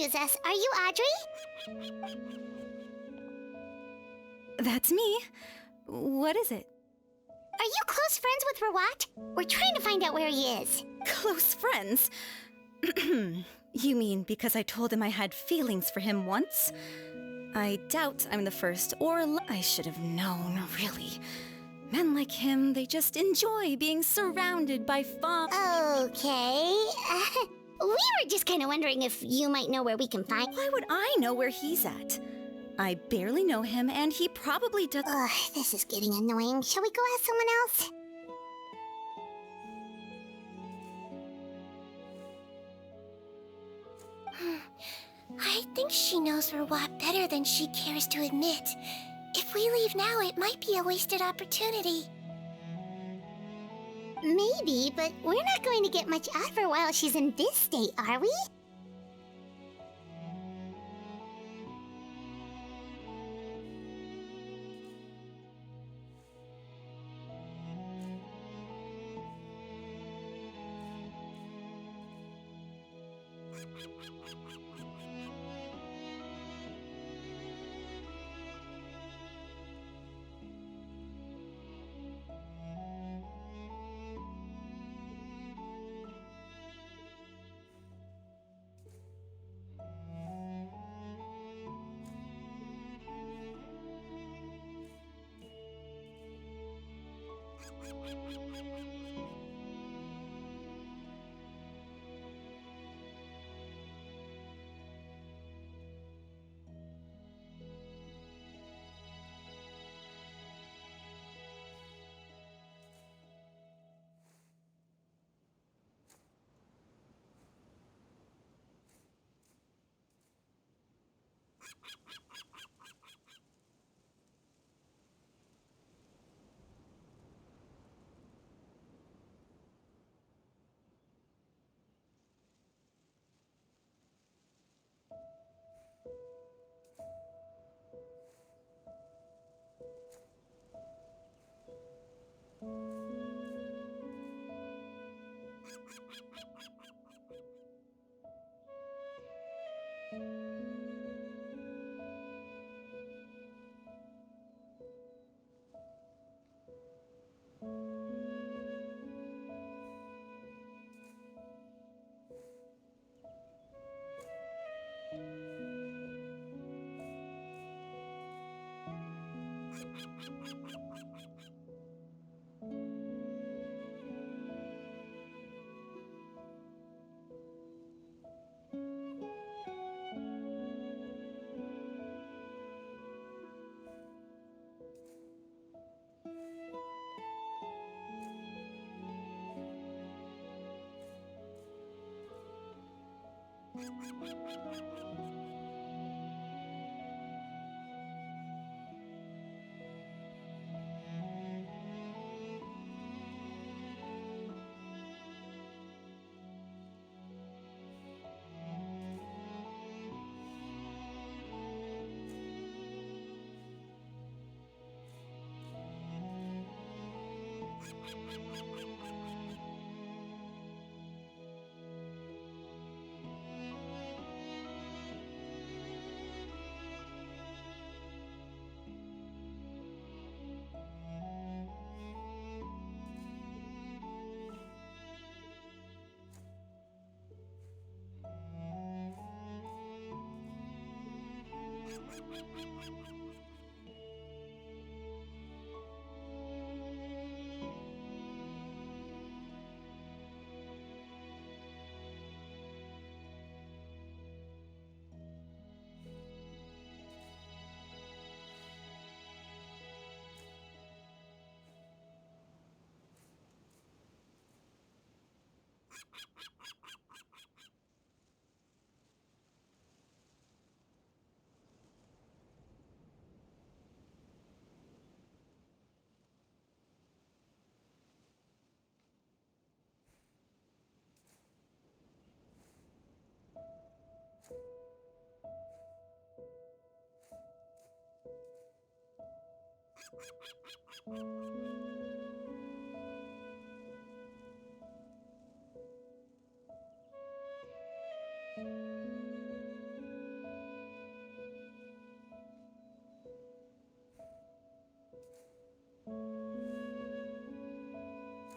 excuse us, are you Audrey? That's me. What is it? Are you close friends with Rawat? We're trying to find out where he is. Close friends? You mean because I told him I had feelings for him once? I doubt I'm the first, I should have known, really. Men like him, they just enjoy being surrounded by fun. Okay. We were just kind of wondering if you might know where we can find... Why would I know where he's at? I barely know him, and he probably does... Ugh, this is getting annoying. Shall we go ask someone else? I think she knows Rawat better than she cares to admit. If we leave now, it might be a wasted opportunity. Maybe, but we're not going to get much out of her while she's in this state, are we?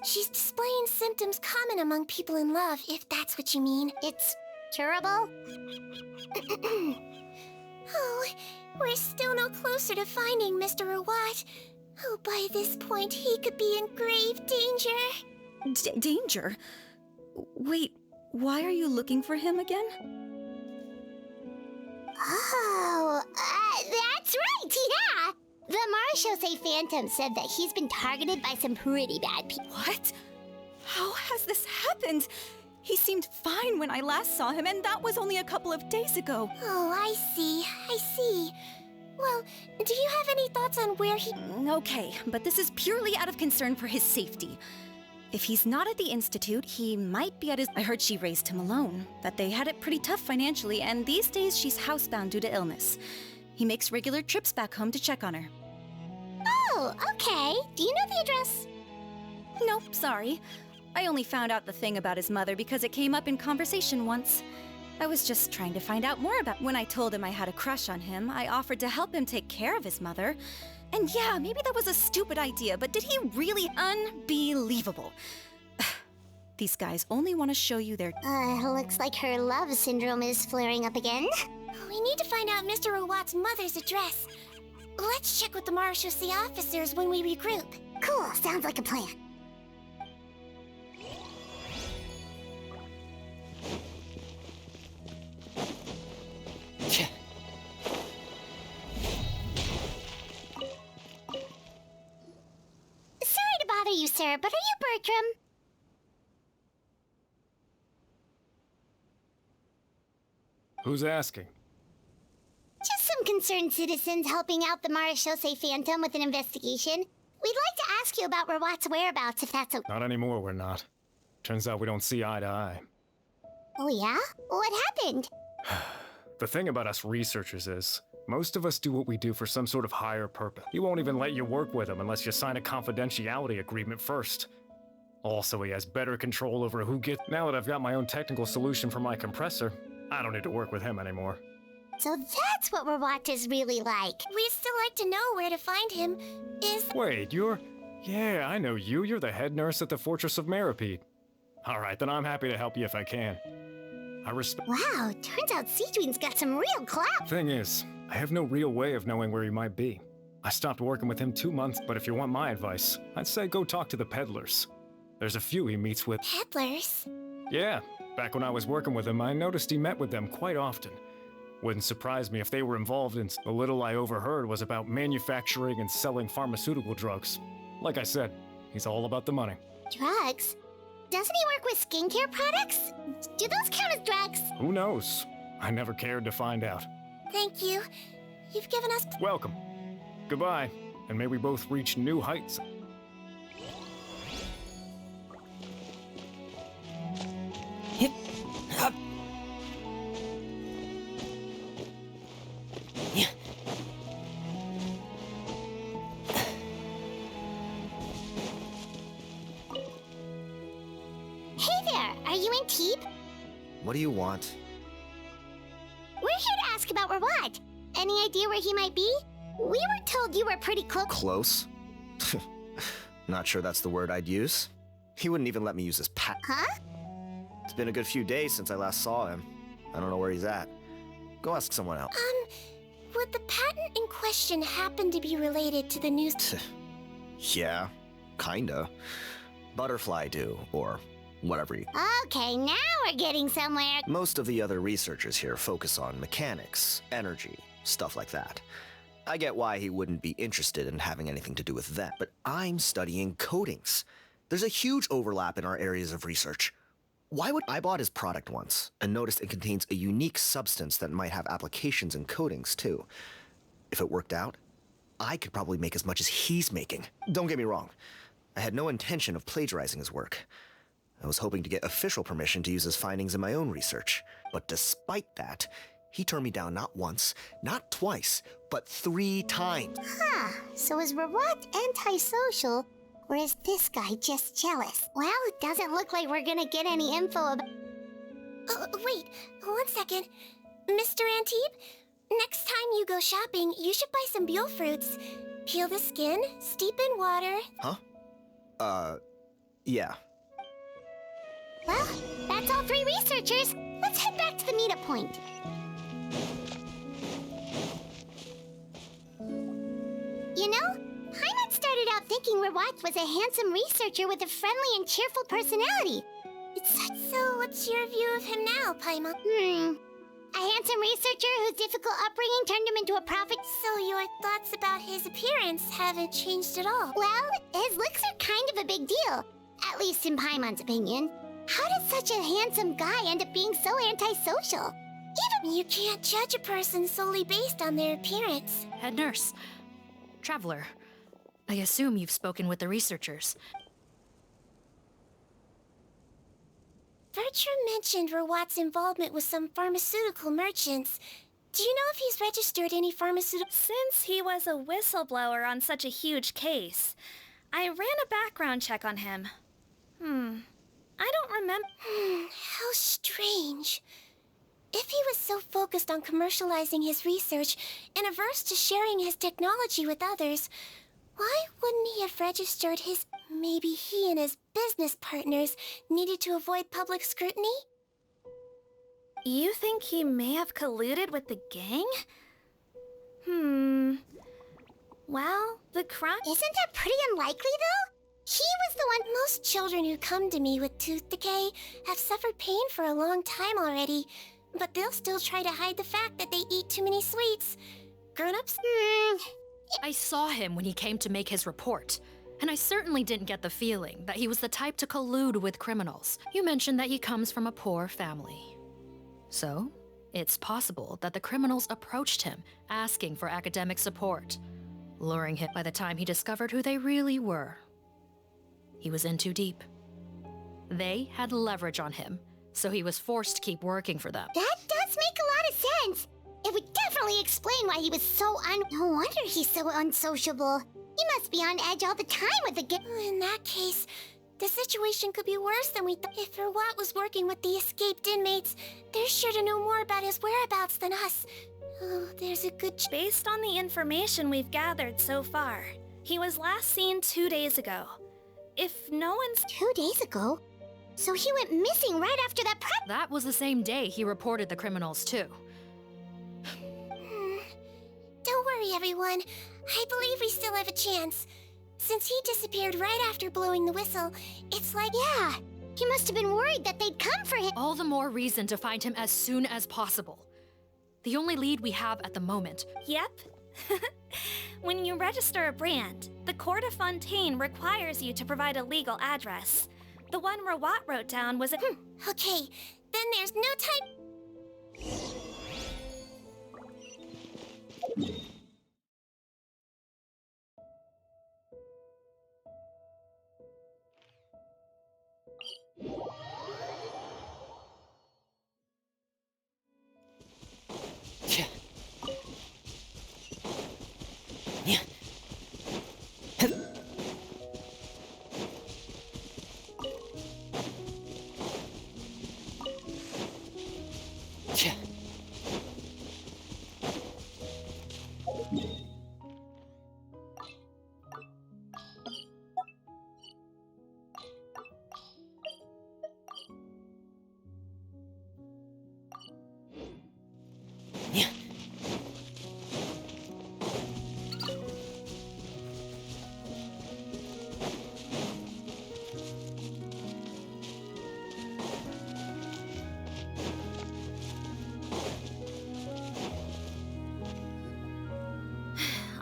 She's displaying symptoms common among people in love, if that's what you mean. It's curable? Oh, we're still no closer to finding Mr. Rawat. Oh, by this point, he could be in grave danger. Danger? Wait, why are you looking for him again? Oh, that's right, yeah! The Marechaussee Phantom said that he's been targeted by some pretty bad people. What? How has this happened? He seemed fine when I last saw him, and that was only a couple of days ago. Oh, I see. Well, do you have any thoughts on where he... Okay, but this is purely out of concern for his safety. If he's not at the Institute, he might be at his... I heard she raised him alone, that they had it pretty tough financially, and these days she's housebound due to illness. He makes regular trips back home to check on her. Oh, okay. Do you know the address? Nope, sorry. I only found out the thing about his mother because it came up in conversation once. I was just trying to find out more about... When I told him I had a crush on him, I offered to help him take care of his mother. And yeah, maybe that was a stupid idea, but did he really? Unbelievable. These guys only want to show you their... Looks like her love syndrome is flaring up again. We need to find out Mr. Rawat's mother's address. Let's check with the Marechaussee officers when we regroup. Cool, sounds like a plan. Sorry to bother you, sir, but are you Bertram? Who's asking? Just some concerned citizens helping out the Marechaussee Phantom with an investigation. We'd like to ask you about Rawat's whereabouts, if that's okay. Not anymore, we're not. Turns out we don't see eye to eye. Oh yeah? What happened? The thing about us researchers is, most of us do what we do for some sort of higher purpose. He won't even let you work with him unless you sign a confidentiality agreement first. Also, he has better control over who gets... Now that I've got my own technical solution for my compressor, I don't need to work with him anymore. So that's what Rawat is really like. We'd still like to know where to find him. Wait, you're... Yeah, I know you. You're the head nurse at the Fortress of Meropide. Alright, then I'm happy to help you if I can. I respect... Wow, turns out Sigewine's got some real clout. Thing is, I have no real way of knowing where he might be. I stopped working with him 2 months, but if you want my advice, I'd say go talk to the peddlers. There's a few he meets with... Peddlers? Yeah, back when I was working with him, I noticed he met with them quite often. Wouldn't surprise me if they were involved in... The little I overheard was about manufacturing and selling pharmaceutical drugs. Like I said, he's all about the money. Drugs? Doesn't he work with skincare products? Do those count as drugs? Who knows? I never cared to find out. Thank you. You've given us... Welcome. Goodbye, and may we both reach new heights. Hey there, are you in Teep? What do you want? We're here to ask about Rawat. Any idea where he might be? We were told you were pretty close. Close? Not sure that's the word I'd use. He wouldn't even let me use his pat. Huh? It's been a good few days since I last saw him. I don't know where he's at. Go ask someone else. Would the patent in question happen to be related to the news? Yeah, kinda. Butterfly do, or whatever you... Okay, now we're getting somewhere. Most of the other researchers here focus on mechanics, energy, stuff like that. I get why he wouldn't be interested in having anything to do with that, but I'm studying coatings. There's a huge overlap in our areas of research. Why would... I bought his product once, and noticed it contains a unique substance that might have applications in coatings, too. If it worked out, I could probably make as much as he's making. Don't get me wrong. I had no intention of plagiarizing his work. I was hoping to get official permission to use his findings in my own research. But despite that, he turned me down not once, not twice, but 3 times. Huh, so is Rawat antisocial, or is this guy just jealous? Well, it doesn't look like we're gonna get any info about... Oh, wait, 1 second. Mr. Antibes, next time you go shopping, you should buy some Buell fruits. Peel the skin, steep in water. Huh? Yeah. Well, that's all 3 researchers. Let's head back to the meetup point. You know, Paimon started out thinking Rawat was a handsome researcher with a friendly and cheerful personality. So what's your view of him now, Paimon? A handsome researcher whose difficult upbringing turned him into a prophet. So your thoughts about his appearance haven't changed at all? Well, his looks are kind of a big deal. At least in Paimon's opinion. How did such a handsome guy end up being so antisocial? Even you can't judge a person solely based on their appearance. Head nurse. Traveler. I assume you've spoken with the researchers. Bertram mentioned Rawat's involvement with some pharmaceutical merchants. Do you know if he's registered any pharmaceutical... Since he was a whistleblower on such a huge case, I ran a background check on him. I don't remember... How strange. If he was so focused on commercializing his research and averse to sharing his technology with others, why wouldn't he have registered his... Maybe he and his business partners needed to avoid public scrutiny? You think he may have colluded with the gang? Well, the crime... Isn't that pretty unlikely, though? He was the one... Most children who come to me with tooth decay have suffered pain for a long time already, but they'll still try to hide the fact that they eat too many sweets. Grown-ups? I saw him when he came to make his report, and I certainly didn't get the feeling that he was the type to collude with criminals. You mentioned that he comes from a poor family. So, it's possible that the criminals approached him, asking for academic support, luring him by the time he discovered who they really were. He was in too deep. They had leverage on him, so he was forced to keep working for them. That does make a lot of sense. It would definitely explain why he was so No wonder he's so unsociable. He must be on edge all the time with the In that case, the situation could be worse than we thought. If Rawat was working with the escaped inmates, they're sure to know more about his whereabouts than us. Oh, there's a good... Based on the information we've gathered so far, he was last seen 2 days ago. If no one's... 2 days ago? So he went missing right after that prep... That was the same day he reported the criminals, too. Don't worry, everyone. I believe we still have a chance. Since he disappeared right after blowing the whistle, it's like... Yeah, he must have been worried that they'd come for him. All the more reason to find him as soon as possible. The only lead we have at the moment. Yep. When you register a brand, the Court of Fontaine requires you to provide a legal address. The one Rawat wrote down was a... Okay, then there's no time...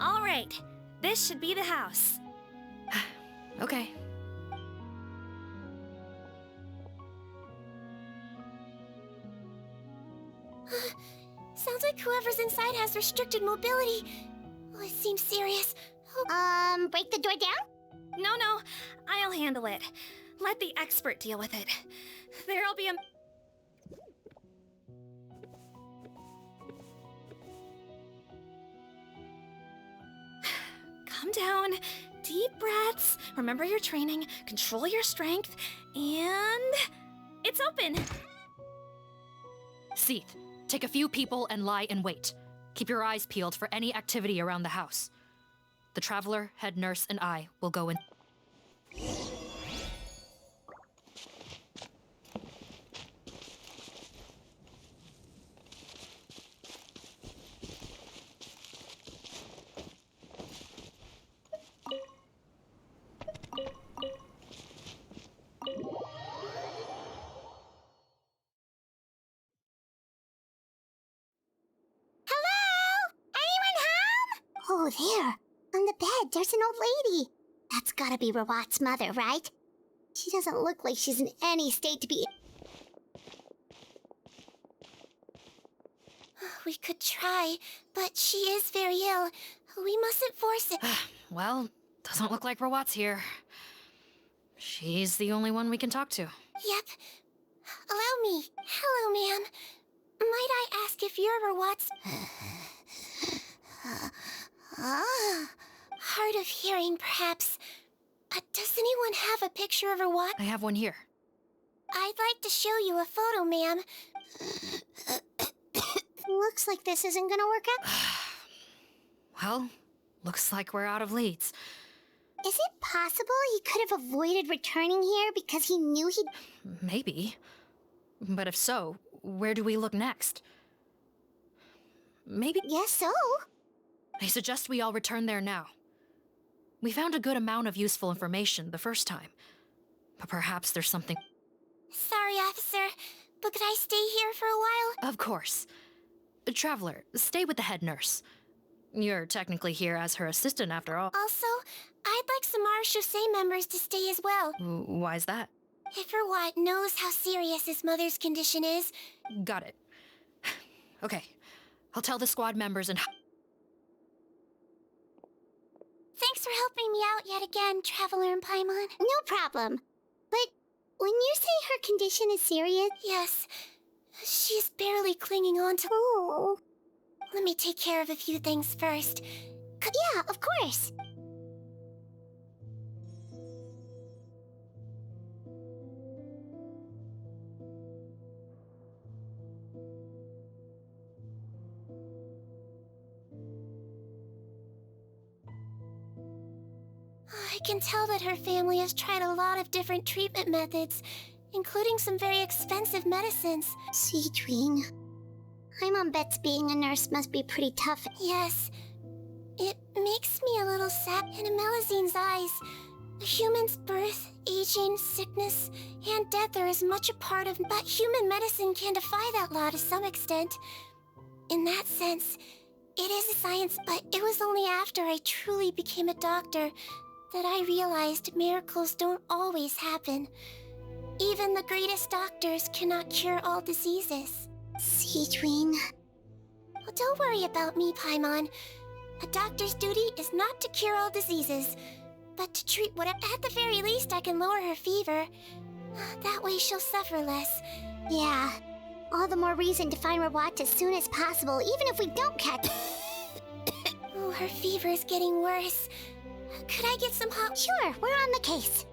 All right, this should be the house. Okay. Sounds like whoever's inside has restricted mobility. Oh, it seems serious. Break the door down? No, I'll handle it. Let the expert deal with it. There'll be a... Calm down. Deep breaths. Remember your training. Control your strength. And... it's open! Seath, take a few people and lie in wait. Keep your eyes peeled for any activity around the house. The Traveler, Head Nurse, and I will go in. there. On the bed, there's an old lady. That's gotta be Rawat's mother, right? She doesn't look like she's in any state to be... We could try, but she is very ill. We mustn't force it. Well, doesn't look like Rawat's here. She's the only one we can talk to. Yep. Allow me. Hello, ma'am. Might I ask if you're Rawat's... Hard of hearing, perhaps. Does anyone have a picture of Rawat? I have one here. I'd like to show you a photo, ma'am. Looks like this isn't gonna work out. Well, looks like we're out of leads. Is it possible he could have avoided returning here because he knew he'd... Maybe. But if so, where do we look next? Maybe... Yes, so. I suggest we all return there now. We found a good amount of useful information the first time. But perhaps there's something... Sorry, officer, but could I stay here for a while? Of course. Traveler, stay with the head nurse. You're technically here as her assistant after all. Also, I'd like some Marechaussee members to stay as well. Why's that? If Rawat knows how serious his mother's condition is... Got it. Okay, I'll tell the squad members and... Thanks for helping me out yet again, Traveler and Paimon. No problem. But when you say her condition is serious... Yes. She's barely clinging on to... Oh. Let me take care of a few things first. Yeah, of course. I can tell that her family has tried a lot of different treatment methods, including some very expensive medicines. Sigewine. Paimon bets being a nurse must be pretty tough. Yes. It makes me a little sad. In Melizine's eyes, a human's birth, aging, sickness, and death are as much a part of... But human medicine can defy that law to some extent. In that sense, it is a science, but it was only after I truly became a doctor that I realized miracles don't always happen. Even the greatest doctors cannot cure all diseases. Sigewine. Well, don't worry about me, Paimon. A doctor's duty is not to cure all diseases, but to treat whatever. At the very least, I can lower her fever. That way she'll suffer less. Yeah. All the more reason to find Rawat as soon as possible, even if we don't catch... Oh, her fever is getting worse. Could I get some hot... Sure, we're on the case.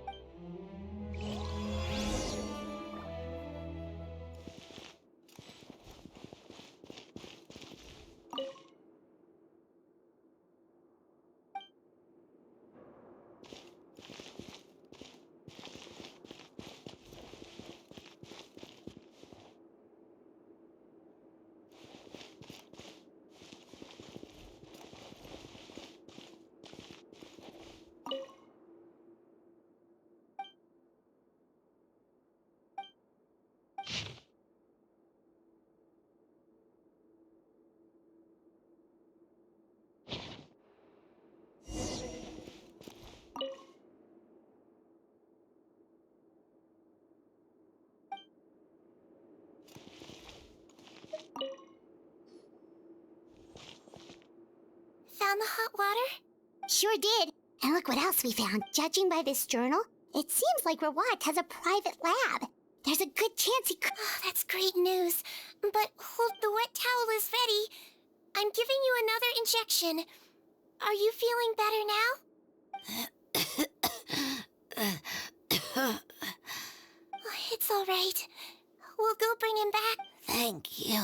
Found the hot water? Sure did. And look what else we found. Judging by this journal, it seems like Rawat has a private lab. There's a good chance he could... Oh, that's great news. But hold, the wet towel is ready. I'm giving you another injection. Are you feeling better now? It's all right. We'll go bring him back. Thank you.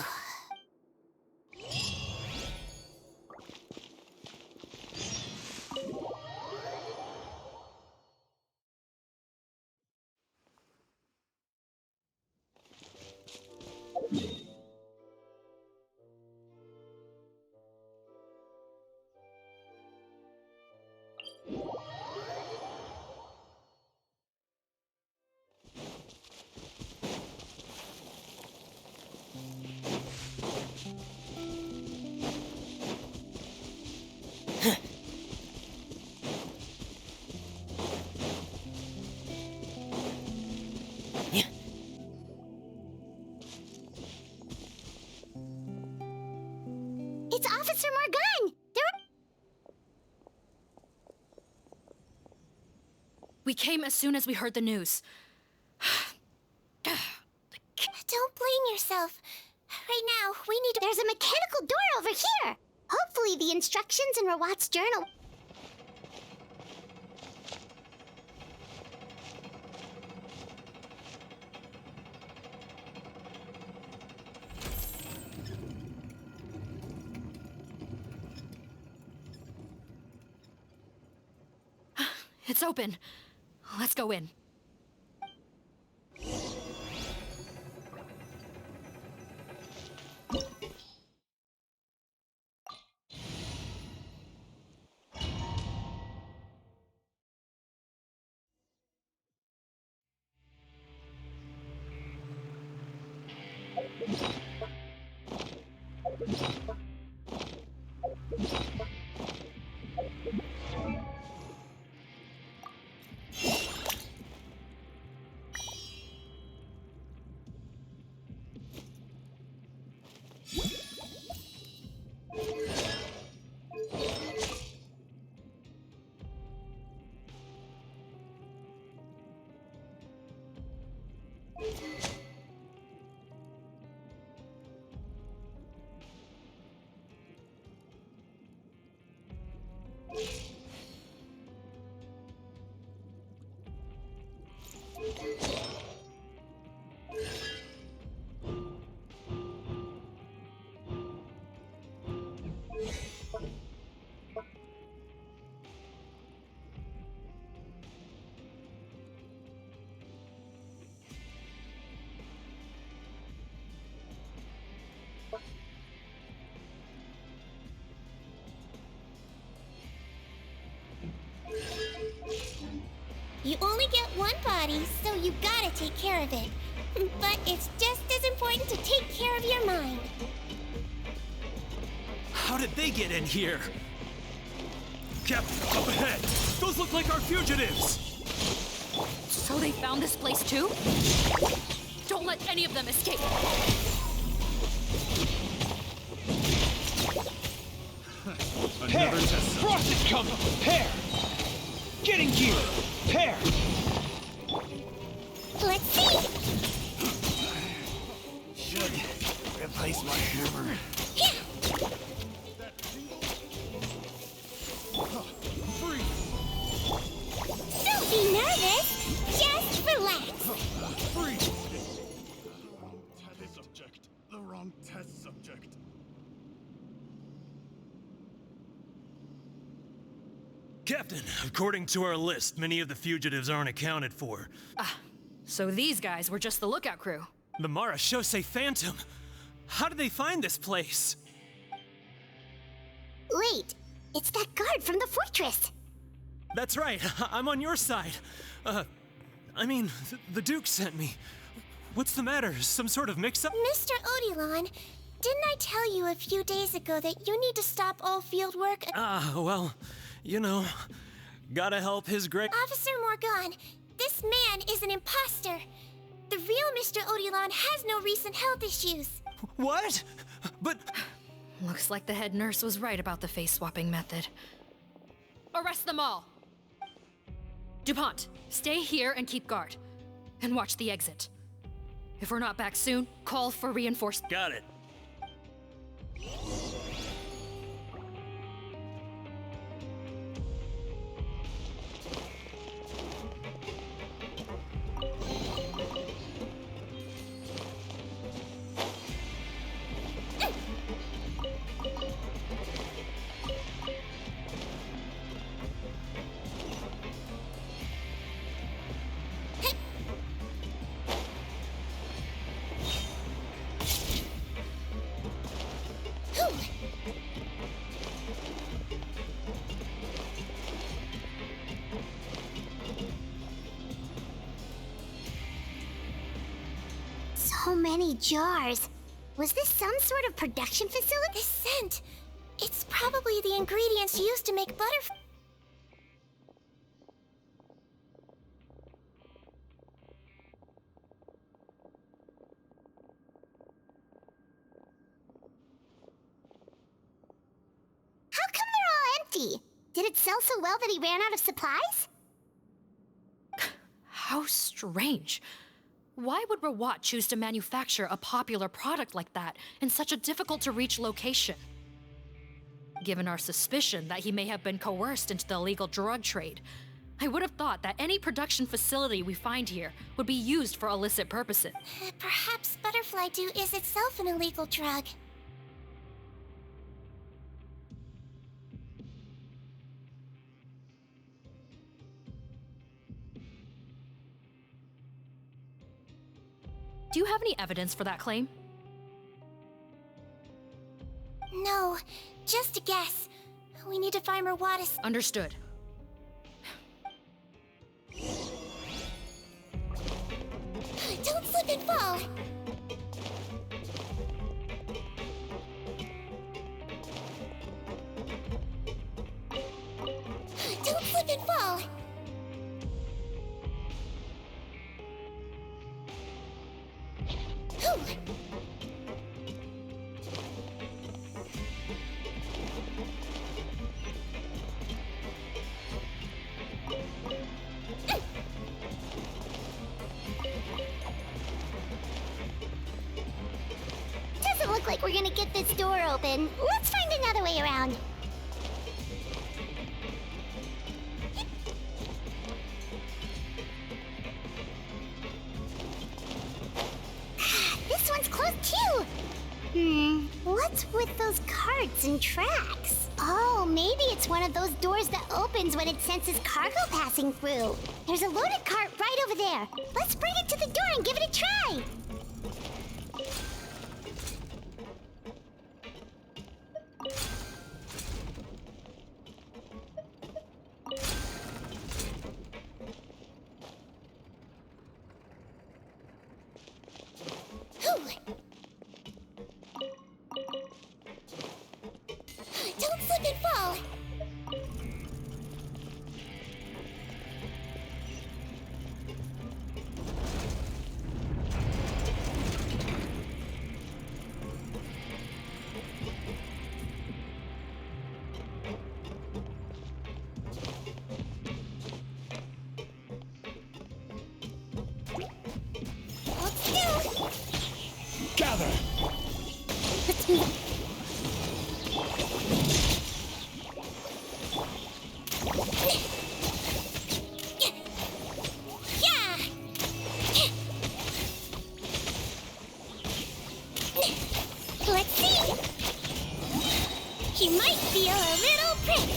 came as soon as we heard the news. Don't blame yourself. Right now, we need to— There's a mechanical door over here! Hopefully the instructions in Rawat's journal... It's open. Let's go in. You only get one body, so you gotta take care of it. But it's just as important to take care of your mind. How did they get in here? Captain, up ahead! Those look like our fugitives! So they found this place too? Don't let any of them escape! Pair! Frost is coming! Pair! Getting gear! Pair! Let's see! Should replace my hammer. Don't be nervous! Just relax! Freeze! The wrong test subject. Captain, according to our list, many of the fugitives aren't accounted for. So these guys were just the lookout crew. The Marashose Phantom! How did they find this place? Wait, it's that guard from the fortress! That's right, I'm on your side. I mean, the Duke sent me. What's the matter? Some sort of mix-up? Mr. Odilon, didn't I tell you a few days ago that you need to stop all field work? Well, you know, gotta help his great— Officer Morgan, this man is an imposter. The real Mr. Odilon has no recent health issues. What? But... Looks like the head nurse was right about the face-swapping method. Arrest them all! DuPont, stay here and keep guard. And watch the exit. If we're not back soon, call for reinforcements. Got it. So many jars. Was this some sort of production facility? This scent. It's probably the ingredients used to make butterfly. How come they're all empty? Did it sell so well that he ran out of supplies? so strange. Why would Rawat choose to manufacture a popular product like that in such a difficult-to-reach location? Given our suspicion that he may have been coerced into the illegal drug trade, I would have thought that any production facility we find here would be used for illicit purposes. Perhaps butterfly dew is itself an illegal drug. Do you have any evidence for that claim? No, just a guess. We need to find Rawat. Understood. Don't slip and fall! Don't slip and fall! Doesn't look like we're gonna get this door open. Let's find another way around. This one's closed too. What's with those carts and tracks? Oh, maybe it's one of those doors that opens when it senses cargo passing through. There's a loaded cart right over there. Let's bring it to the door and give it a try. Don't slip and fall! Let's do! Gather! Yeah! Let's see! He might feel a little prick!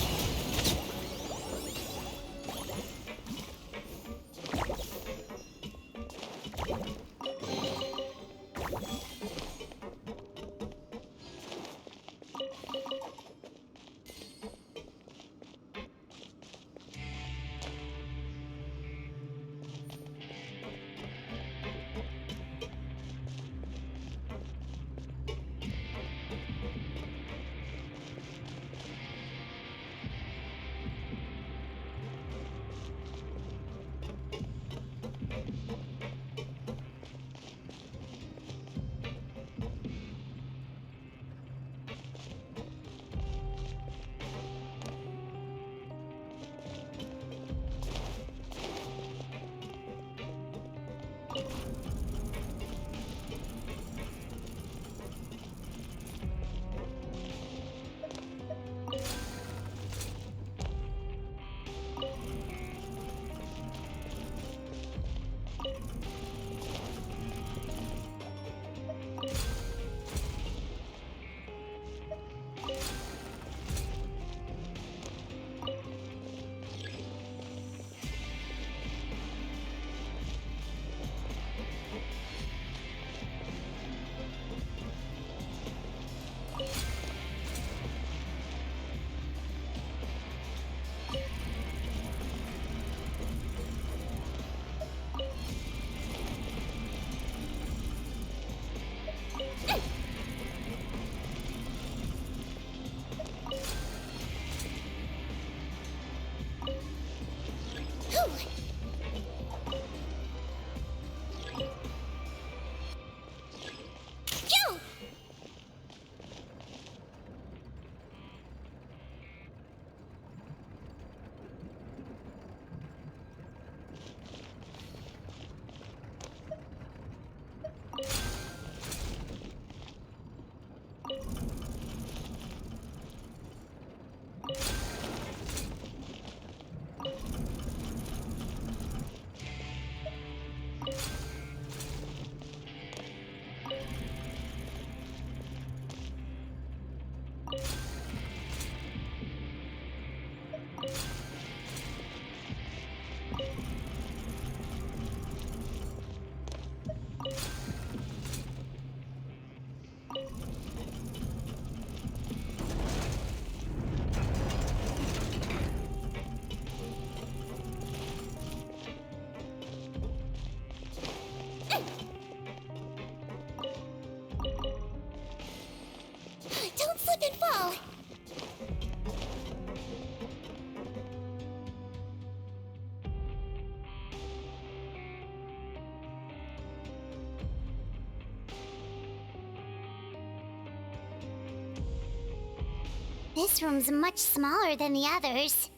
This room's much smaller than the others.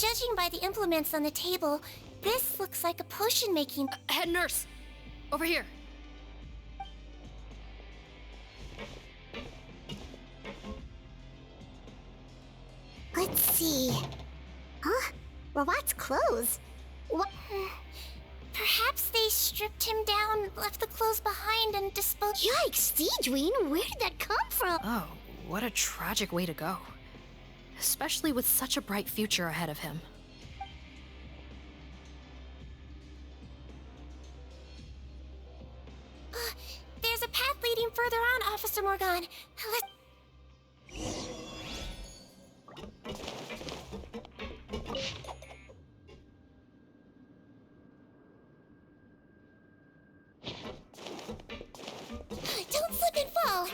Judging by the implements on the table, this looks like a potion making. Head nurse! Over here. Let's see. Huh? Robot's clothes? What? Perhaps they stripped him down, left the clothes behind, and disposed. Yikes, Sigewine, where did that come from? Oh, what a tragic way to go. Especially with such a bright future ahead of him. There's a path leading further on, Officer Morgan. Don't slip and fall!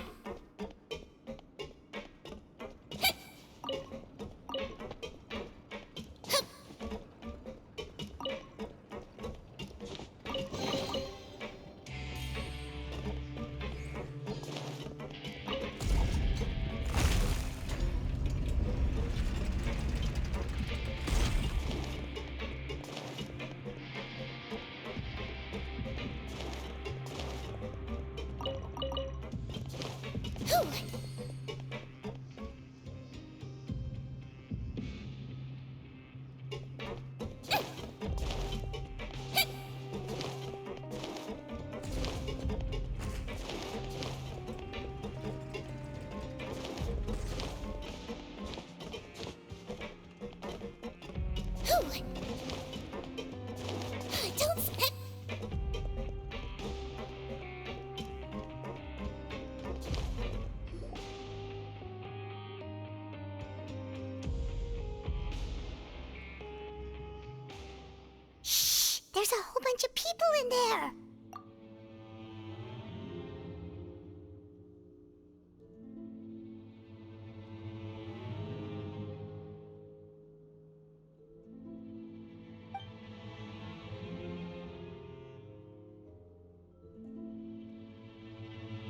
Shh! There's a whole bunch of people in there!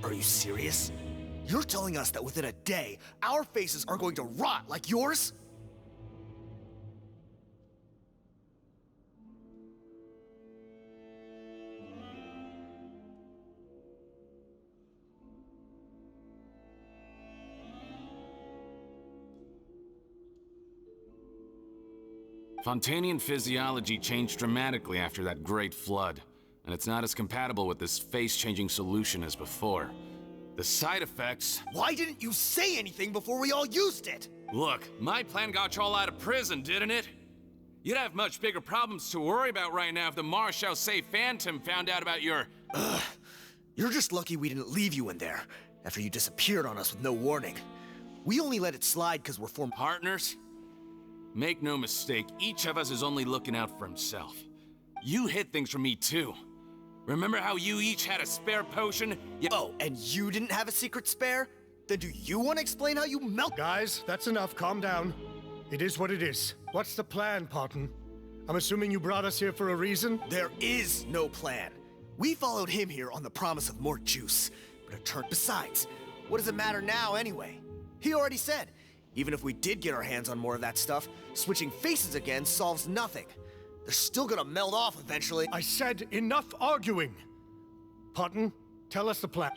Are you serious? You're telling us that within a day, our faces are going to rot like yours? Fontanian physiology changed dramatically after that great flood, and it's not as compatible with this face-changing solution as before. The side effects... Why didn't you say anything before we all used it? Look, my plan got you all out of prison, didn't it? You'd have much bigger problems to worry about right now if the Marshal Say Phantom found out about your... Ugh. You're just lucky we didn't leave you in there, after you disappeared on us with no warning. We only let it slide because we're former partners. Make no mistake, each of us is only looking out for himself. You hid things from me too. Remember how you each had a spare potion? Oh, and you didn't have a secret spare? Then do you want to explain how you melt— Guys, that's enough. Calm down. It is what it is. What's the plan, Parton? I'm assuming you brought us here for a reason? There is no plan. We followed him here on the promise of more juice, but it turned— Besides, what does it matter now anyway? He already said, even if we did get our hands on more of that stuff, switching faces again solves nothing. They're still gonna melt off eventually. I said enough arguing! Parton, tell us the plan.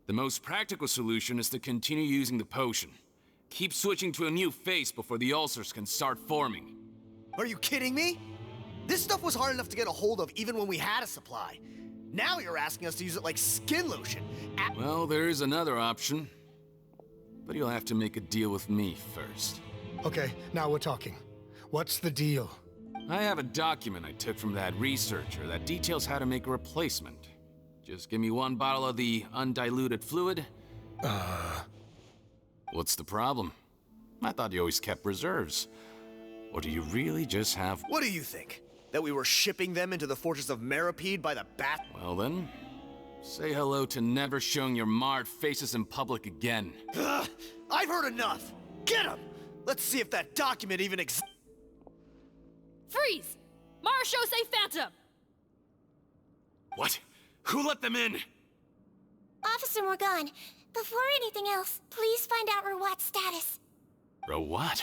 The most practical solution is to continue using the potion. Keep switching to a new face before the ulcers can start forming. Are you kidding me? This stuff was hard enough to get a hold of even when we had a supply. Now you're asking us to use it like skin lotion. Well, there is another option. But you'll have to make a deal with me first. Okay, now we're talking. What's the deal? I have a document I took from that researcher that details how to make a replacement. Just give me one bottle of the undiluted fluid. What's the problem? I thought you always kept reserves. Or do you really just have— What do you think? That we were shipping them into the fortress of Meripede by the bat— Well then, say hello to never showing your marred faces in public again. Ugh, I've heard enough! Get him! Let's see if that document even exists. Freeze! Marshal Say Phantom! What? Who let them in? Officer Morgan, Before anything else, please find out Rawat's status. Rawat?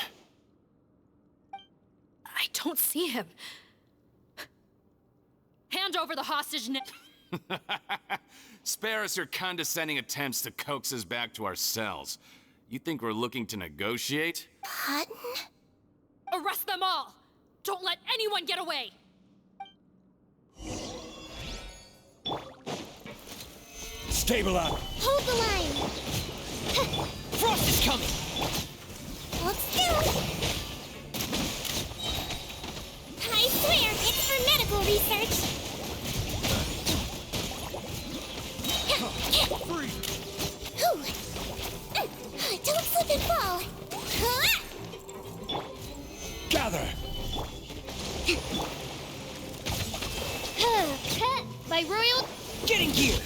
I don't see him. Hand over the hostage Spare us your condescending attempts to coax us back to our cells. You think we're looking to negotiate? Button? Arrest them all! Don't let anyone get away! Stabilize! Hold the line! Frost is coming! Hold still! I swear, it's for medical research! Don't slip and fall! Gather! By royal... Get in gear!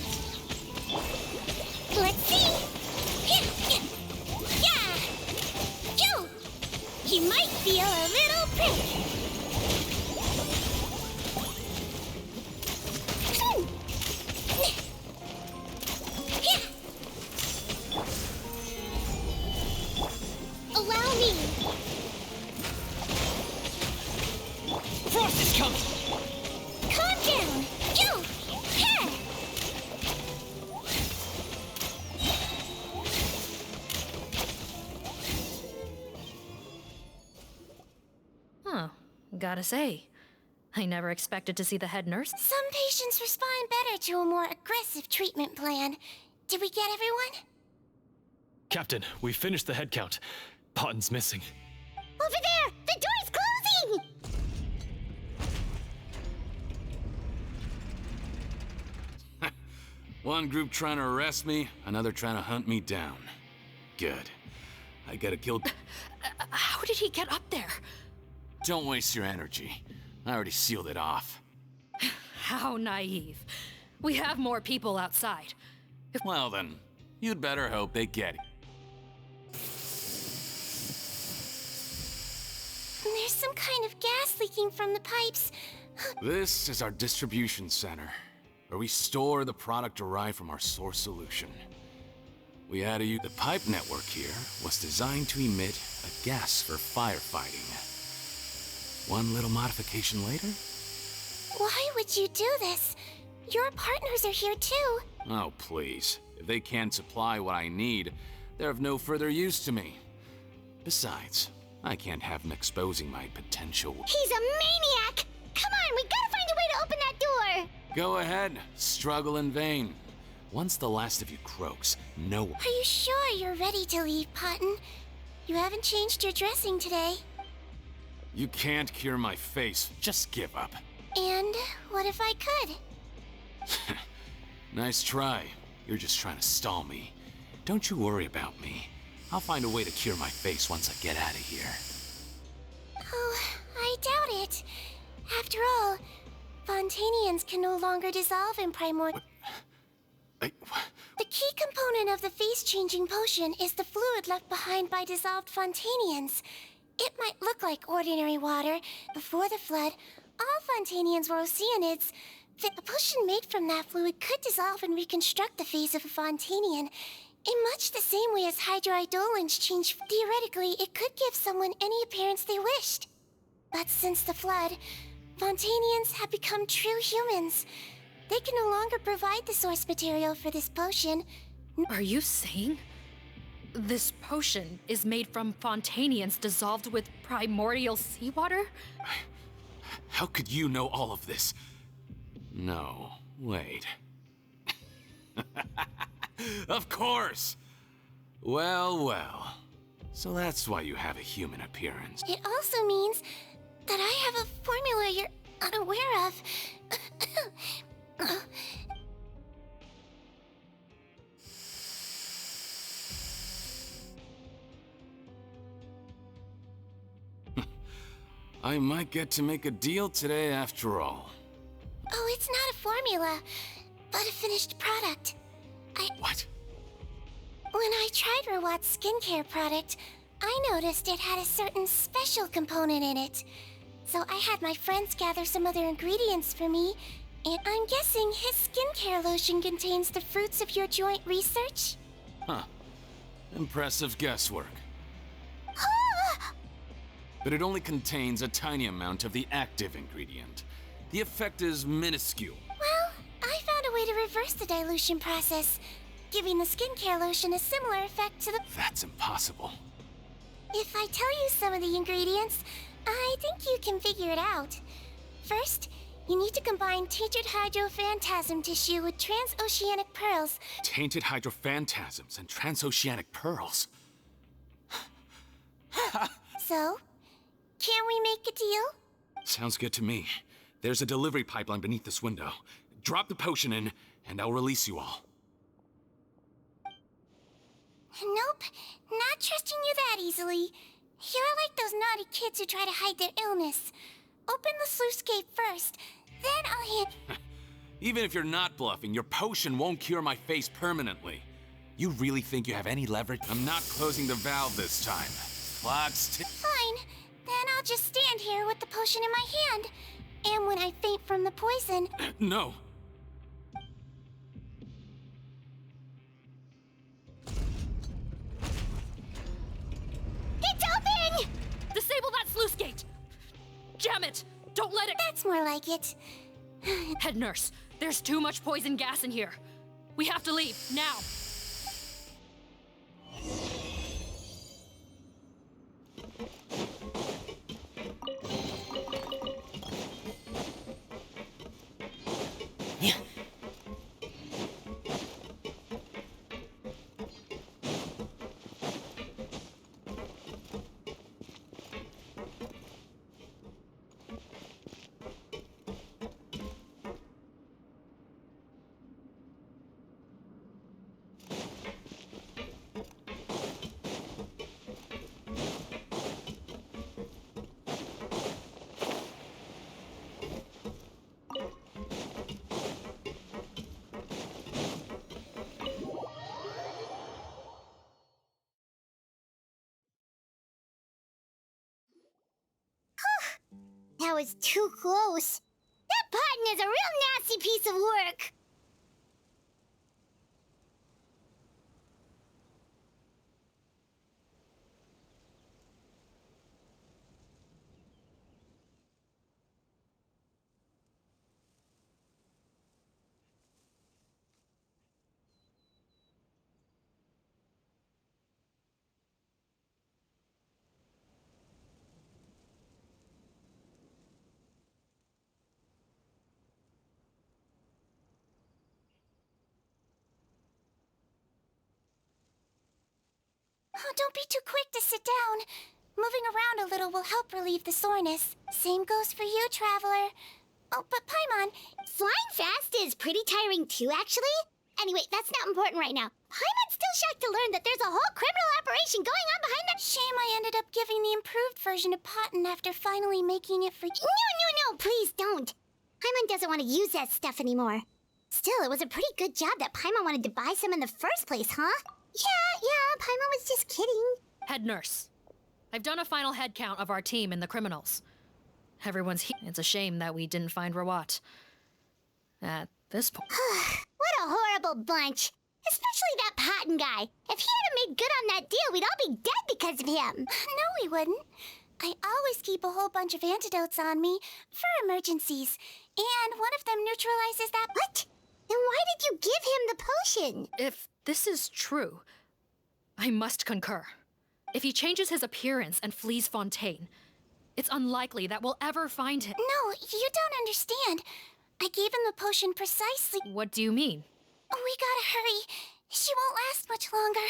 Let's see! Yeah! Joe! You might feel a little prick! Allow me! Frost is coming! Calm down! Joe! Here! Huh. Gotta say, I never expected to see the head nurse. Some patients respond better to a more aggressive treatment plan. Did we get everyone? Captain, we finished the head count. Potten's missing. Over there! The door's closing! One group trying to arrest me, another trying to hunt me down. Good. I gotta kill... How did he get up there? Don't waste your energy. I already sealed it off. How naive. We have more people outside. Well then, you'd better hope they get it. There's some kind of gas leaking from the pipes. This is our distribution center, where we store the product derived from our source solution. We had to use the pipe network here was designed to emit a gas for firefighting. One little modification later? Why would you do this? Your partners are here too. Oh, please. If they can't supply what I need, they're of no further use to me. Besides, I can't have them exposing my potential. He's a maniac! Come on, we gotta find a way to open that door! Go ahead, struggle in vain. Once the last of you croaks, no one... Are you sure you're ready to leave, Potton? You haven't changed your dressing today. You can't cure my face. Just give up. And what if I could? Nice try. You're just trying to stall me. Don't you worry about me. I'll find a way to cure my face once I get out of here. Oh, I doubt it. After all, Fontanians can no longer dissolve in primordial... The key component of the face-changing potion is the fluid left behind by dissolved Fontanians. It might look like ordinary water. Before the flood, all Fontanians were Oceanids. The potion made from that fluid could dissolve and reconstruct the face of a Fontanian in much the same way as hydroidolins change. Theoretically, it could give someone any appearance they wished. But since the flood, Fontanians have become true humans. They can no longer provide the source material for this potion. Are you saying this potion is made from Fontanians dissolved with primordial seawater? How could you know all of this? No, wait. Of course! Well, well. So that's why you have a human appearance. It also means that I have a formula you're unaware of. I might get to make a deal today after all. Oh, it's not a formula, but a finished product. What? When I tried Rawat's skincare product, I noticed it had a certain special component in it. So I had my friends gather some other ingredients for me, and I'm guessing his skincare lotion contains the fruits of your joint research? Huh. Impressive guesswork. But it only contains a tiny amount of the active ingredient. The effect is minuscule. Well, I found a way to reverse the dilution process, giving the skincare lotion a similar effect to the... That's impossible. If I tell you some of the ingredients, I think you can figure it out. First, you need to combine tainted hydrophantasm tissue with transoceanic pearls. Tainted hydrophantasms and transoceanic pearls. So, can we make a deal? Sounds good to me. There's a delivery pipeline beneath this window. Drop the potion in, and I'll release you all. Nope, not trusting you that easily. You're like those naughty kids who try to hide their illness. Open the sluice gate first, then I'll hand... Even if you're not bluffing, your potion won't cure my face permanently. You really think you have any leverage? I'm not closing the valve this time. Fine, then I'll just stand here with the potion in my hand. And when I faint from the poison... No. It's open! Disable that sluice gate! Jam it! Don't let it... That's more like it. Head nurse, there's too much poison gas in here. We have to leave, now! That was too close. That button is a real nasty piece of work. Oh, don't be too quick to sit down. Moving around a little will help relieve the soreness. Same goes for you, Traveler. Oh, but Paimon... Flying fast is pretty tiring too, actually. Anyway, that's not important right now. Paimon's still shocked to learn that there's a whole criminal operation going on behind that... Shame I ended up giving the improved version to Potten after finally making it for... No, please don't. Paimon doesn't want to use that stuff anymore. Still, it was a pretty good job that Paimon wanted to buy some in the first place, huh? Yeah, Paimon was just kidding. Head nurse, I've done a final head count of our team and the criminals. Everyone's here. It's a shame that we didn't find Rawat. At this point... What a horrible bunch. Especially that Potten guy. If he hadn't made good on that deal, we'd all be dead because of him. No, we wouldn't. I always keep a whole bunch of antidotes on me for emergencies. And one of them neutralizes that... What? Then why did you give him the potion? If this is true, I must concur. If he changes his appearance and flees Fontaine, it's unlikely that we'll ever find him. No, you don't understand. I gave him the potion precisely... What do you mean? We gotta hurry. She won't last much longer.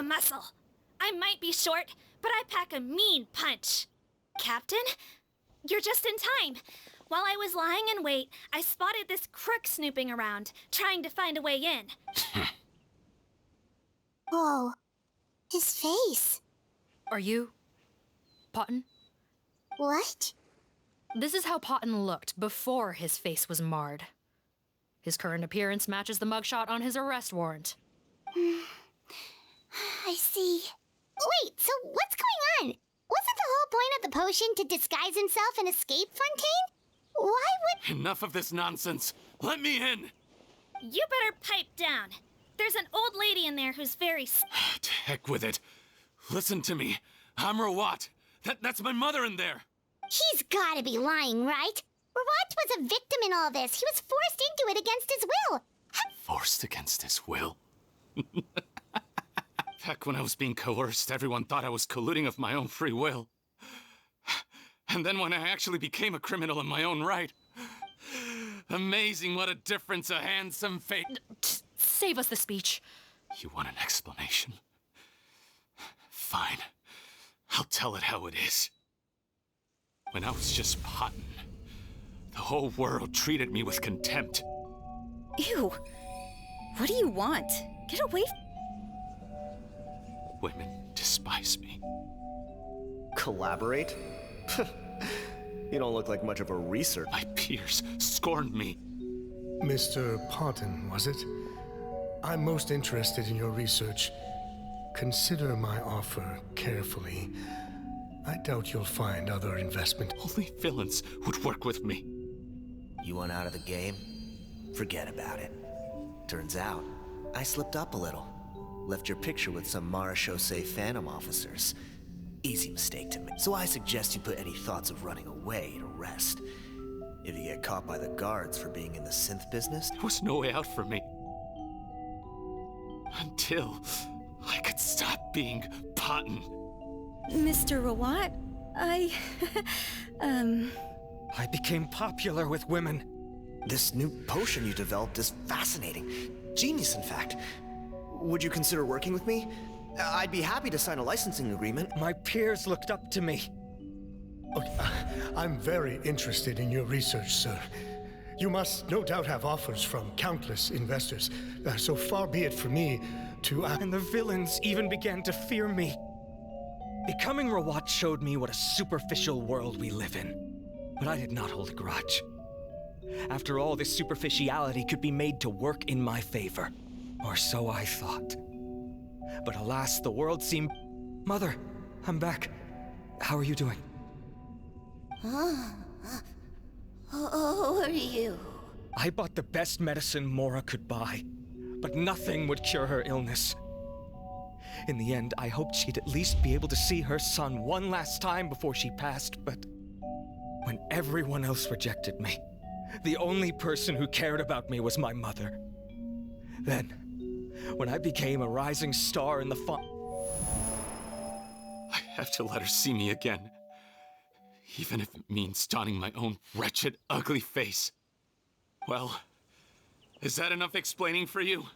a muscle. I might be short, but I pack a mean punch. Captain, you're just in time. While I was lying in wait, I spotted this crook snooping around, trying to find a way in. Oh, his face. Are you Potton? What? This is how Potton looked before his face was marred. His current appearance matches the mugshot on his arrest warrant. I see. Wait, so what's going on? Wasn't the whole point of the potion to disguise himself and escape Fontaine? Why would— Enough of this nonsense! Let me in! You better pipe down. There's an old lady in there who's very To heck with it. Listen to me. I'm Rawat. That's my mother in there. He's gotta be lying, right? Rawat was a victim in all this. He was forced into it against his will. Forced against his will? Back when I was being coerced, everyone thought I was colluding of my own free will. And then when I actually became a criminal in my own right, amazing what a difference a handsome face— Save us the speech. You want an explanation? Fine. I'll tell it how it is. When I was just Potton, the whole world treated me with contempt. Ew. What do you want? Get away Women despise me. Collaborate? You don't look like much of a researcher. My peers scorned me. Mr. Potton, was it? I'm most interested in your research. Consider my offer carefully. I doubt you'll find other investment. Only villains would work with me. You want out of the game? Forget about it. Turns out, I slipped up a little. Left your picture with some Marechaussee Phantom officers. Easy mistake to make. So I suggest you put any thoughts of running away to rest. If you get caught by the guards for being in the synth business, there was no way out for me. Until I could stop being Potton. Mr. Rawat, I became popular with women. This new potion you developed is fascinating. Genius, in fact. Would you consider working with me? I'd be happy to sign a licensing agreement. My peers looked up to me. Okay, I'm very interested in your research, sir. You must no doubt have offers from countless investors. So far be it for me to— And the villains even began to fear me. Becoming Rawat showed me what a superficial world we live in. But I did not hold a grudge. After all, this superficiality could be made to work in my favor. Or so I thought. But alas, the world seemed— Mother, I'm back. How are you doing? Who are you? I bought the best medicine Mora could buy, but nothing would cure her illness. In the end, I hoped she'd at least be able to see her son one last time before she passed, but when everyone else rejected me, the only person who cared about me was my mother. Then, when I became a rising star in the I have to let her see me again. Even if it means donning my own wretched, ugly face. Well, is that enough explaining for you?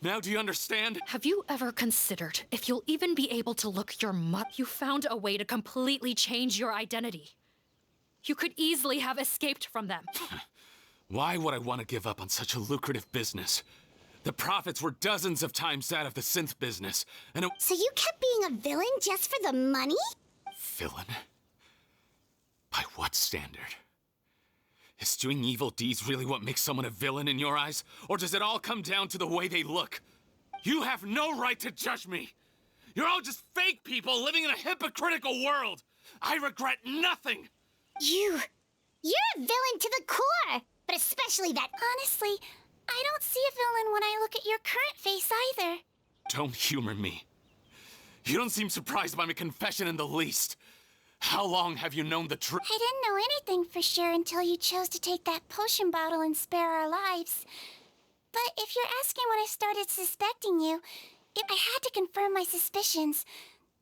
Now do you understand? Have you ever considered if you'll even be able to look your You found a way to completely change your identity. You could easily have escaped from them. Why would I want to give up on such a lucrative business? The profits were dozens of times that of the synth business, and So you kept being a villain just for the money? Villain? By what standard? Is doing evil deeds really what makes someone a villain in your eyes? Or does it all come down to the way they look? You have no right to judge me! You're all just fake people living in a hypocritical world! I regret nothing! You're a villain to the core! But especially that— Honestly, I don't see a villain when I look at your current face either. Don't humor me. You don't seem surprised by my confession in the least. How long have you known the truth? I didn't know anything for sure until you chose to take that potion bottle and spare our lives. But if you're asking when I started suspecting you, I had to confirm my suspicions.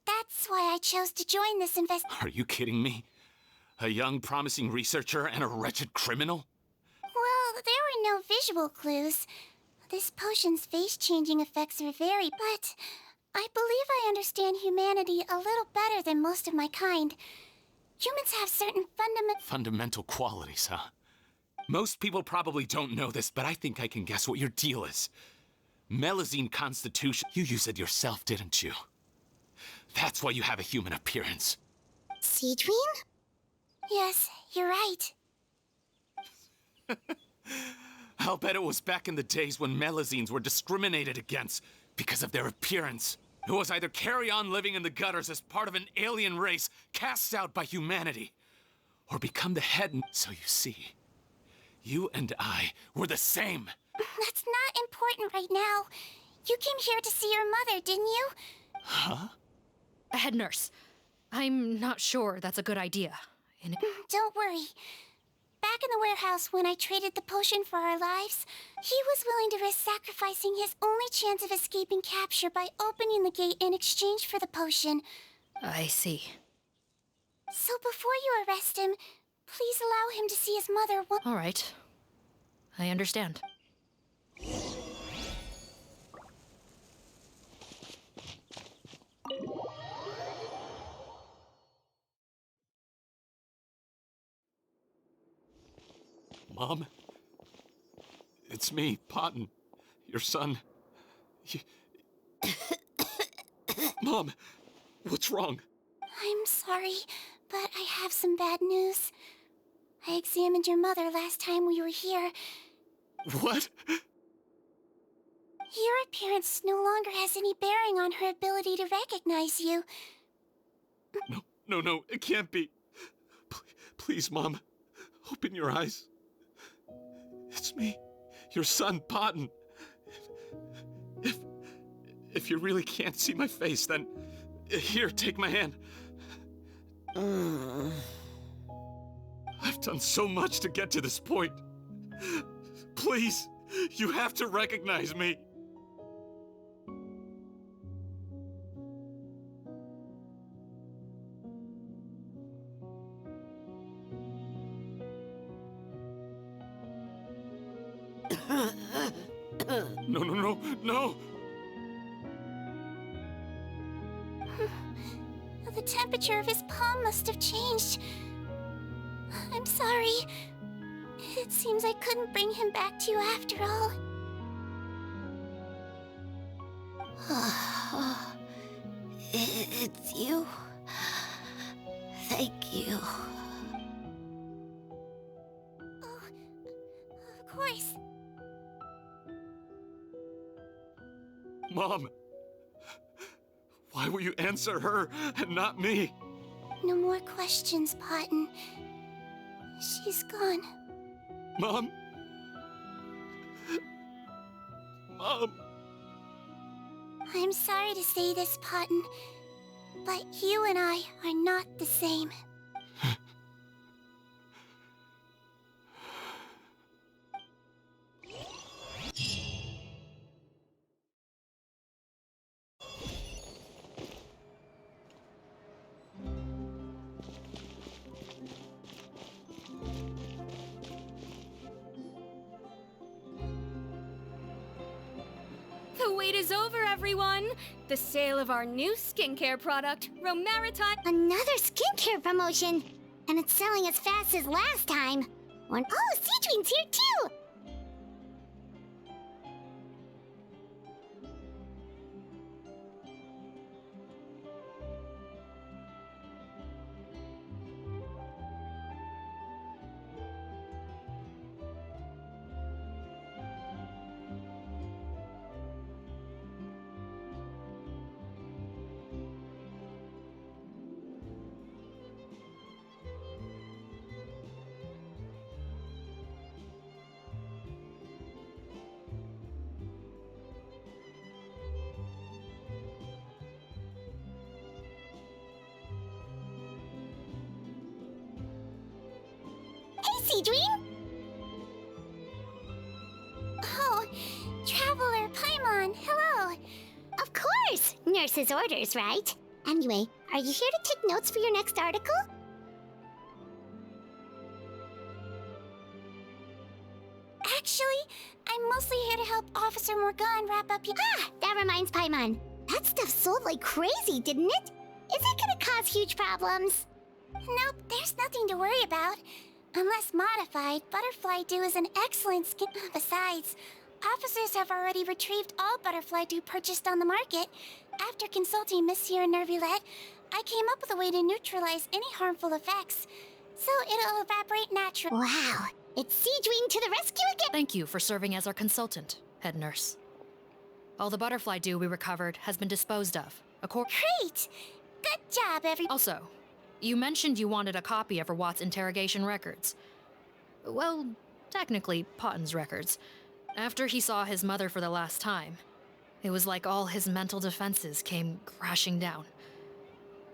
That's why I chose to join this Are you kidding me? A young, promising researcher and a wretched criminal? Well, there were no visual clues. This potion's face-changing effects are very, but I believe I understand humanity a little better than most of my kind. Humans have certain Fundamental qualities, huh? Most people probably don't know this, but I think I can guess what your deal is. Melazine constitution. You used it yourself, didn't you? That's why you have a human appearance. Sigewine? Yes, you're right. I'll bet it was back in the days when Melazines were discriminated against because of their appearance. It was either carry on living in the gutters as part of an alien race cast out by humanity, or become the head. So you see, you and I were the same. That's not important right now. You came here to see your mother, didn't you? Huh? Head nurse, I'm not sure that's a good idea. Don't worry. Back in the warehouse when I traded the potion for our lives, he was willing to risk sacrificing his only chance of escaping capture by opening the gate in exchange for the potion. I see. So before you arrest him, please allow him to see his mother one— All right. I understand. Mom? It's me, Potton. Your son. Mom, what's wrong? I'm sorry, but I have some bad news. I examined your mother last time we were here. What? Your appearance no longer has any bearing on her ability to recognize you. No, it can't be. Please, Mom, open your eyes. It's me, your son, Potton. If you really can't see my face, then here, take my hand. I've done so much to get to this point. Please, you have to recognize me. No! The temperature of his palm must have changed. I'm sorry. It seems I couldn't bring him back to you after all. It's you. Thank you. Oh, of course. Mom, why will you answer her and not me? No more questions, Potton. She's gone. Mom? Mom? I'm sorry to say this, Potton, but you and I are not the same. The wait is over, everyone! The sale of our new skincare product, Romaritime— Another skincare promotion! And it's selling as fast as last time. Oh, Sigewine's here too! Sigewine? Oh, Traveler Paimon, hello! Of course! Nurse's orders, right? Anyway, are you here to take notes for your next article? Actually, I'm mostly here to help Officer Morgan wrap up That reminds Paimon. That stuff sold like crazy, didn't it? Is it gonna cause huge problems? Nope, there's nothing to worry about. Unless modified, Butterfly Dew is an excellent skin. Besides, officers have already retrieved all Butterfly Dew purchased on the market. After consulting Monsieur Nervulette, I came up with a way to neutralize any harmful effects. So it'll evaporate naturally. Wow, it's Sigewine to the rescue again! Thank you for serving as our consultant, head nurse. All the butterfly dew we recovered has been disposed of. Great! Good job, Also, you mentioned you wanted a copy of Rawat's interrogation records. Well, technically, Potten's records. After he saw his mother for the last time, it was like all his mental defenses came crashing down.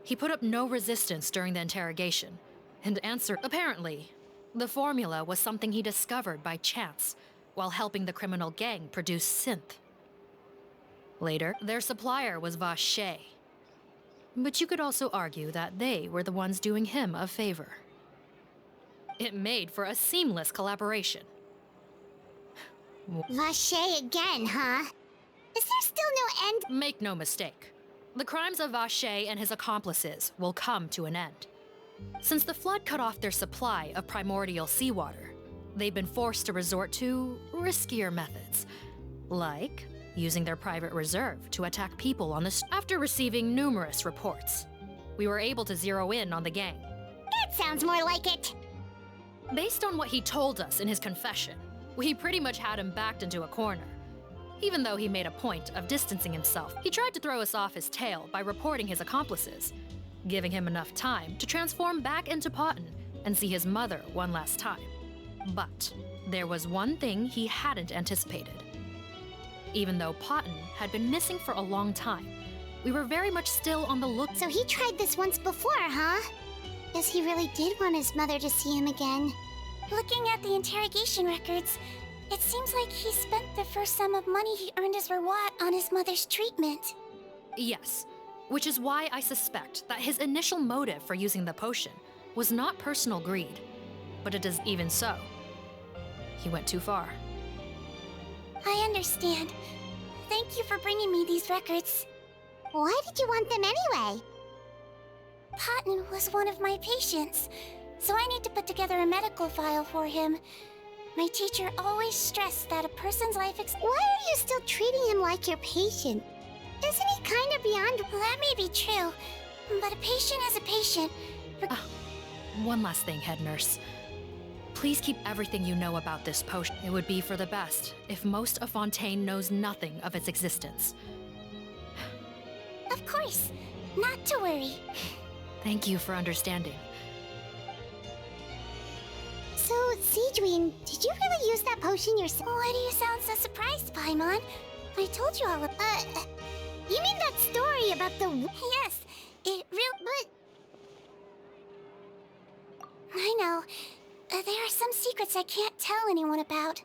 He put up no resistance during the interrogation, and answered. Apparently, the formula was something he discovered by chance while helping the criminal gang produce synth. Later, their supplier was Vache. But you could also argue that they were the ones doing him a favor. It made for a seamless collaboration. Vache again, huh? Is there still no end? Make no mistake. The crimes of Vache and his accomplices will come to an end. Since the flood cut off their supply of primordial seawater, they've been forced to resort to riskier methods, like using their private reserve to attack people on the After receiving numerous reports, we were able to zero in on the gang. That sounds more like it. Based on what he told us in his confession, we pretty much had him backed into a corner. Even though he made a point of distancing himself, he tried to throw us off his tail by reporting his accomplices, giving him enough time to transform back into Potten and see his mother one last time. But there was one thing he hadn't anticipated. Even though Potten had been missing for a long time, we were very much still on the look. So he tried this once before, huh? Guess he really did want his mother to see him again. Looking at the interrogation records, it seems like he spent the first sum of money he earned as Rawat on his mother's treatment. Yes, which is why I suspect that his initial motive for using the potion was not personal greed, but it is even so. He went too far. I understand. Thank you for bringing me these records. Why did you want them anyway? Potten was one of my patients, so I need to put together a medical file for him. My teacher always stressed that a person's life Why are you still treating him like your patient? Isn't he kind of beyond... Well, that may be true, but a patient is a patient. One last thing, head nurse. Please keep everything you know about this potion. It would be for the best if most of Fontaine knows nothing of its existence. Of course. Not to worry. Thank you for understanding. So, Sigewine, did you really use that potion yourself? Why do you sound so surprised, Paimon? I told you all you mean that story about the... Yes, it but... I know. There are some secrets I can't tell anyone about.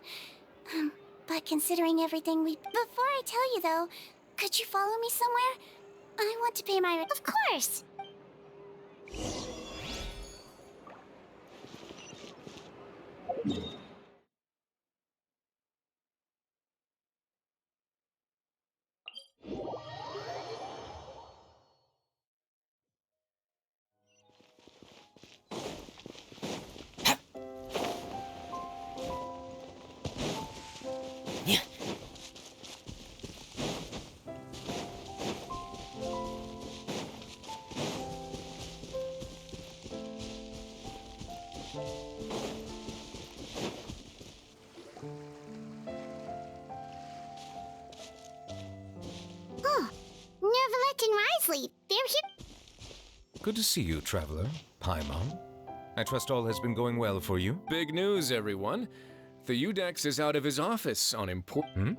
But considering everything we... Before I tell you, though, could you follow me somewhere? I want to pay my... Of course! They're here. Good to see you, traveler. Paimon. I trust all has been going well for you. Big news, everyone. The Udex is out of his office on important...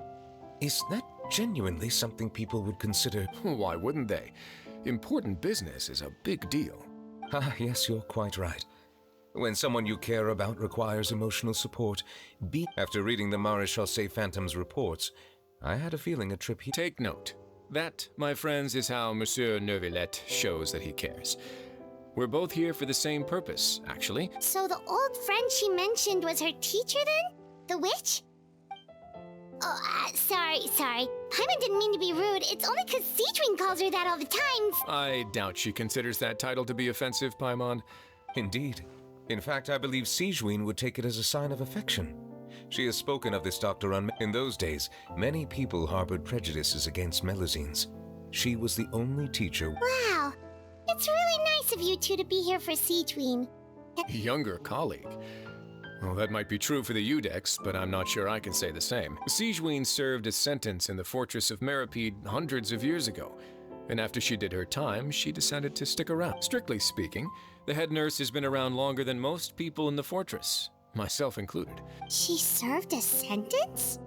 Is that genuinely something people would consider? Why wouldn't they? Important business is a big deal. Ah, yes, you're quite right. When someone you care about requires emotional support, After reading the Maréchal Phantom's reports, I had a feeling a trip he... Take note. That, my friends, is how Monsieur Nervulette shows that he cares. We're both here for the same purpose, actually. So the old friend she mentioned was her teacher then? The witch? Sorry. Paimon didn't mean to be rude. It's only because Sigewine calls her that all the time. I doubt she considers that title to be offensive, Paimon. Indeed. In fact, I believe Sigewine would take it as a sign of affection. She has spoken of this doctor in those days. Many people harbored prejudices against Melusines. She was the only teacher. Wow. It's really nice of you two to be here for Sigewine. Younger colleague. Well, that might be true for the Udex, but I'm not sure I can say the same. Sigewine served a sentence in the fortress of Meripede hundreds of years ago, and after she did her time, she decided to stick around. Strictly speaking, the head nurse has been around longer than most people in the fortress, myself included. She served a sentence?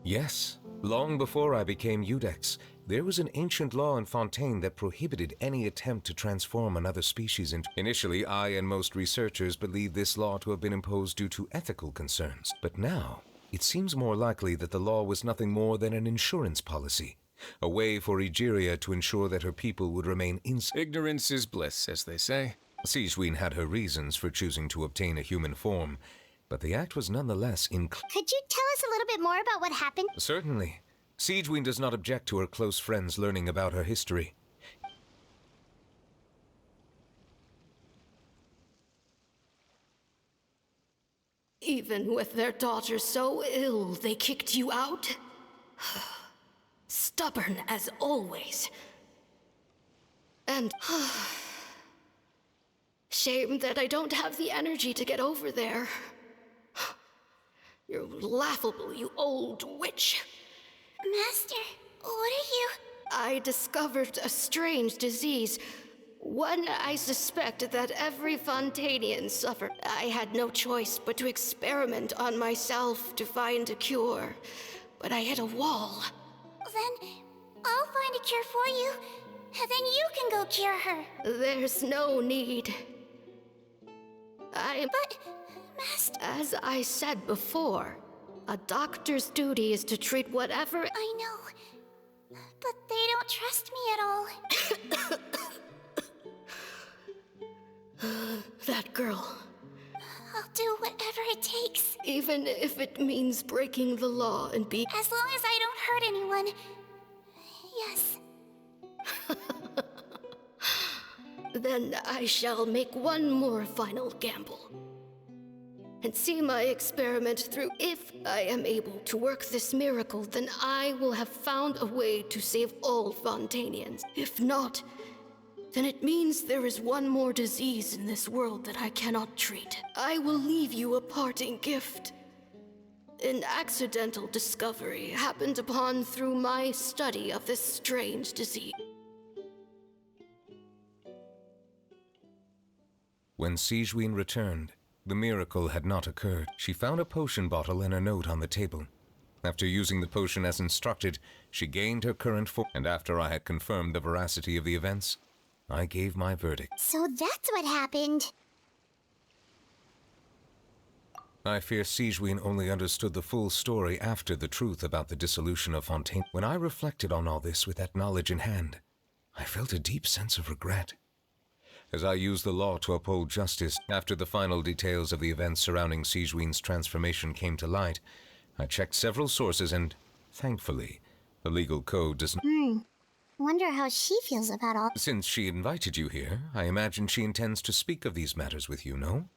Yes. Long before I became Udex, there was an ancient law in Fontaine that prohibited any attempt to transform another species into... Initially, I and most researchers believed this law to have been imposed due to ethical concerns. But now, it seems more likely that the law was nothing more than an insurance policy. A way for Egeria to ensure that her people would remain Ignorance is bliss, as they say. Sigewine had her reasons for choosing to obtain a human form, but the act was nonetheless Could you tell us a little bit more about what happened? Certainly. Sigewine does not object to her close friends learning about her history. Even with their daughter so ill, they kicked you out? Stubborn as always. And shame that I don't have the energy to get over there. You're laughable, you old witch. Master, what are you? I discovered a strange disease. One I suspect that every Fontanian suffered. I had no choice but to experiment on myself to find a cure. But I hit a wall. Then I'll find a cure for you, and then you can go cure her. There's no need. But, Master... As I said before, a doctor's duty is to treat whatever... I know, but they don't trust me at all. That girl. I'll do whatever it takes. Even if it means breaking the law and be... As long as I don't hurt anyone. Yes. Then I shall make one more final gamble. And see my experiment through. If I am able to work this miracle, then I will have found a way to save all Fontanians. If not, then it means there is one more disease in this world that I cannot treat. I will leave you a parting gift. An accidental discovery happened upon through my study of this strange disease. When Sigewine returned, the miracle had not occurred. She found a potion bottle and a note on the table. After using the potion as instructed, she gained her current form, and after I had confirmed the veracity of the events, I gave my verdict. So that's what happened. I fear Sigewine only understood the full story after the truth about the dissolution of Fontaine. When I reflected on all this with that knowledge in hand, I felt a deep sense of regret. As I used the law to uphold justice, after the final details of the events surrounding Sigewine's transformation came to light, I checked several sources and, thankfully, the legal code does not... Wonder how she feels about all... Since she invited you here, I imagine she intends to speak of these matters with you, no?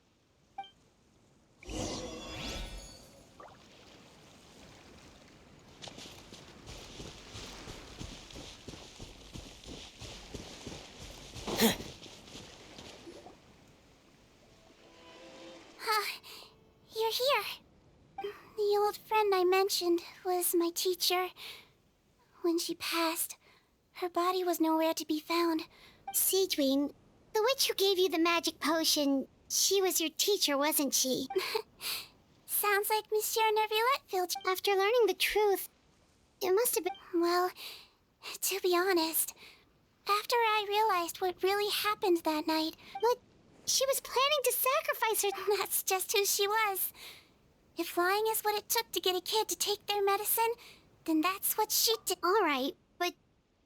You're here. The old friend I mentioned was my teacher. When she passed, her body was nowhere to be found. Sigewine, the witch who gave you the magic potion, she was your teacher, wasn't she? Sounds like Monsieur Neuvillette. After learning the truth, it must have been... Well, to be honest, after I realized what really happened that night... But she was planning to sacrifice her... That's just who she was. If lying is what it took to get a kid to take their medicine, then that's what she did. All right, but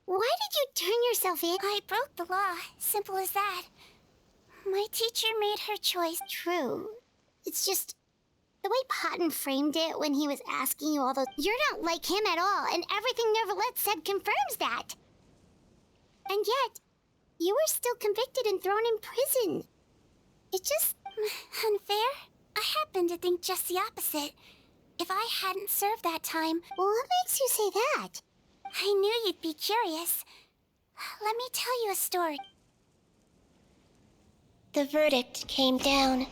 why did you turn yourself in? I broke the law. Simple as that. My teacher made her choice. True. It's just... The way Potton framed it when he was asking you all those... You're not like him at all, and everything Neverlet said confirms that. And yet, you were still convicted and thrown in prison. It just... Unfair? I happen to think just the opposite. If I hadn't served that time... Well, what makes you say that? I knew you'd be curious. Let me tell you a story. The verdict came down.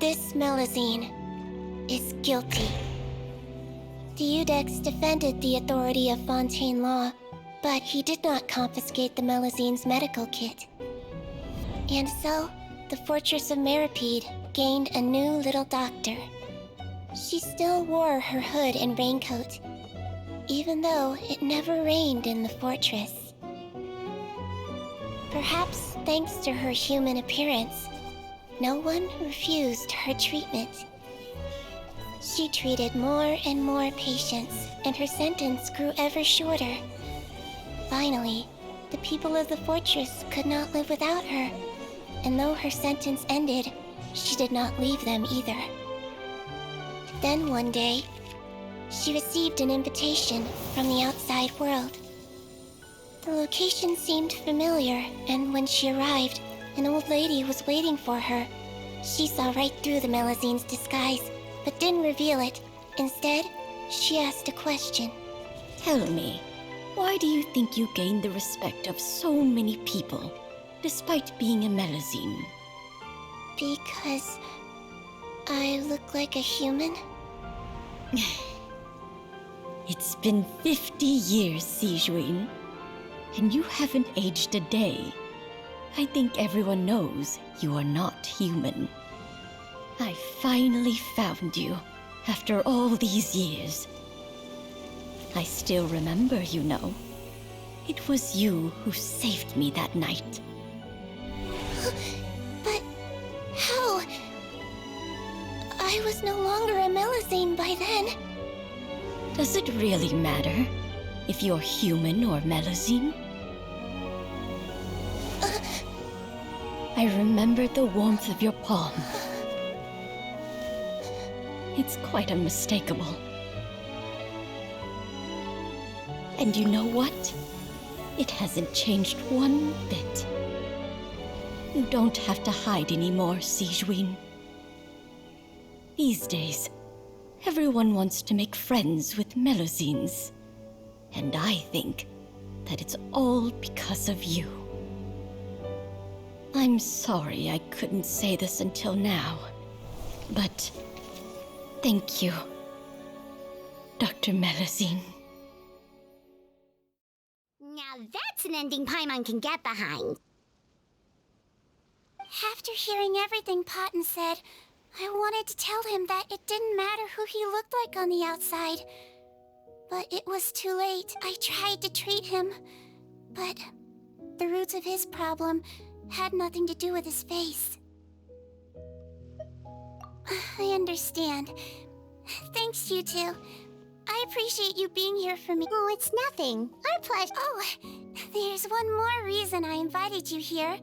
This Melazine is guilty. Deudex defended the authority of Fontaine law, but he did not confiscate the Melazine's medical kit. And so, the Fortress of Meripede gained a new little doctor. She still wore her hood and raincoat, even though it never rained in the fortress. Perhaps thanks to her human appearance, no one refused her treatment. She treated more and more patients, and her sentence grew ever shorter. Finally, the people of the fortress could not live without her, and though her sentence ended, she did not leave them either. Then one day, she received an invitation from the outside world. The location seemed familiar, and when she arrived, an old lady was waiting for her. She saw right through the Melazine's disguise, but didn't reveal it. Instead, she asked a question. Tell me, why do you think you gained the respect of so many people, despite being a Melazine? Because I look like a human? It's been 50 years, Sigewine, and you haven't aged a day. I think everyone knows you are not human. I finally found you, after all these years. I still remember, you know. It was you who saved me that night. But how? I was no longer a Melazine by then. Does it really matter if you're human or Melazine? I remember the warmth of your palm. It's quite unmistakable. And you know what? It hasn't changed one bit. You don't have to hide anymore, Sigewine. These days, everyone wants to make friends with Melazines. And I think that it's all because of you. I'm sorry I couldn't say this until now, but thank you, Dr. Melazine. Now that's an ending Paimon can get behind. After hearing everything Potton said, I wanted to tell him that it didn't matter who he looked like on the outside. But it was too late. I tried to treat him, but the roots of his problem had nothing to do with his face. I understand. Thanks, you two. I appreciate you being here for me. Oh, it's nothing. Our pleasure. Oh, there's one more reason I invited you here.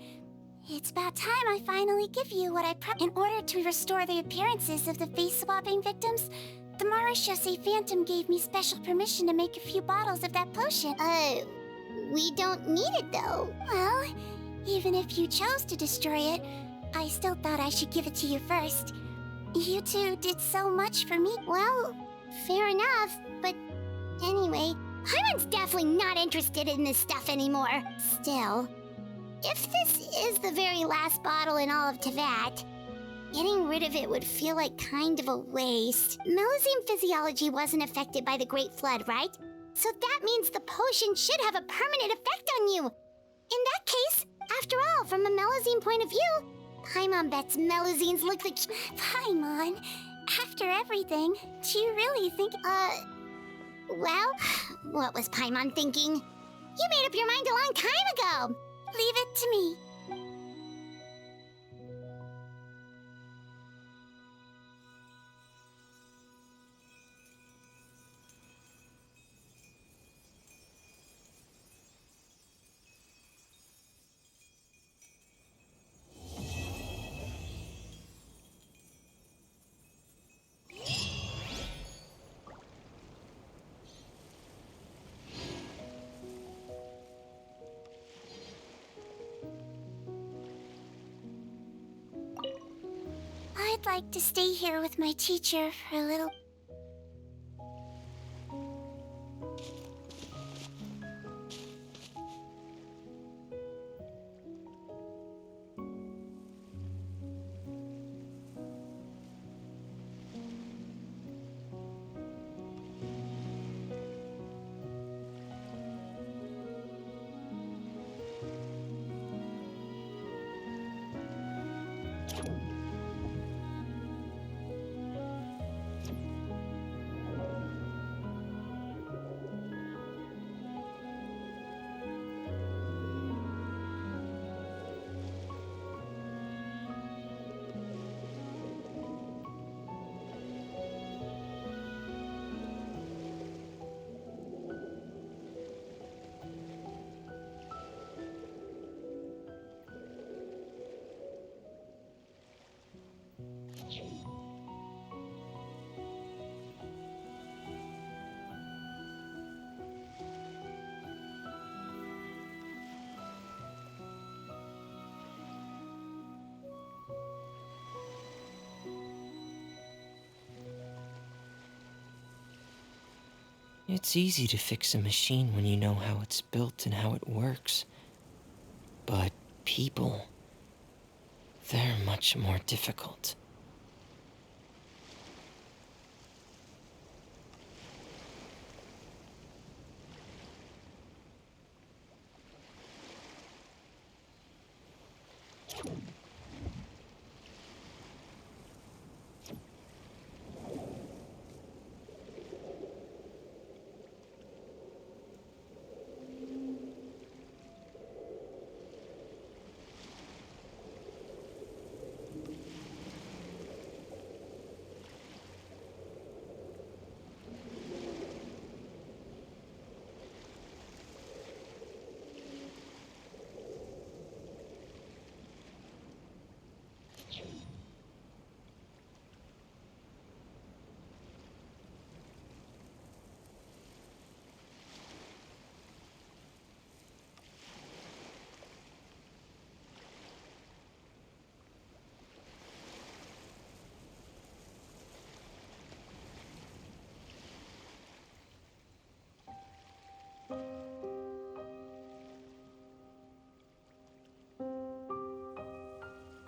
It's about time I finally give you what I in order to restore the appearances of the face-swapping victims, the Marechaussee Phantom gave me special permission to make a few bottles of that potion. We don't need it, though. Well, even if you chose to destroy it, I still thought I should give it to you first. You two did so much for me. Well, fair enough, but anyway, Paimon's definitely not interested in this stuff anymore. Still, if this is the very last bottle in all of Tevat, getting rid of it would feel like kind of a waste. Melazine physiology wasn't affected by the Great Flood, right? So that means the potion should have a permanent effect on you. In that case, after all, from a Melazine point of view, Paimon bets Melazines look like... Paimon, after everything, do you really think... Well, what was Paimon thinking? You made up your mind a long time ago. Leave it to me. like to stay here with my teacher for a little. It's easy to fix a machine when you know how it's built and how it works. But people, they're much more difficult.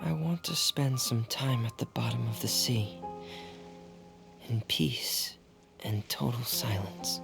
I want to spend some time at the bottom of the sea, in peace and total silence.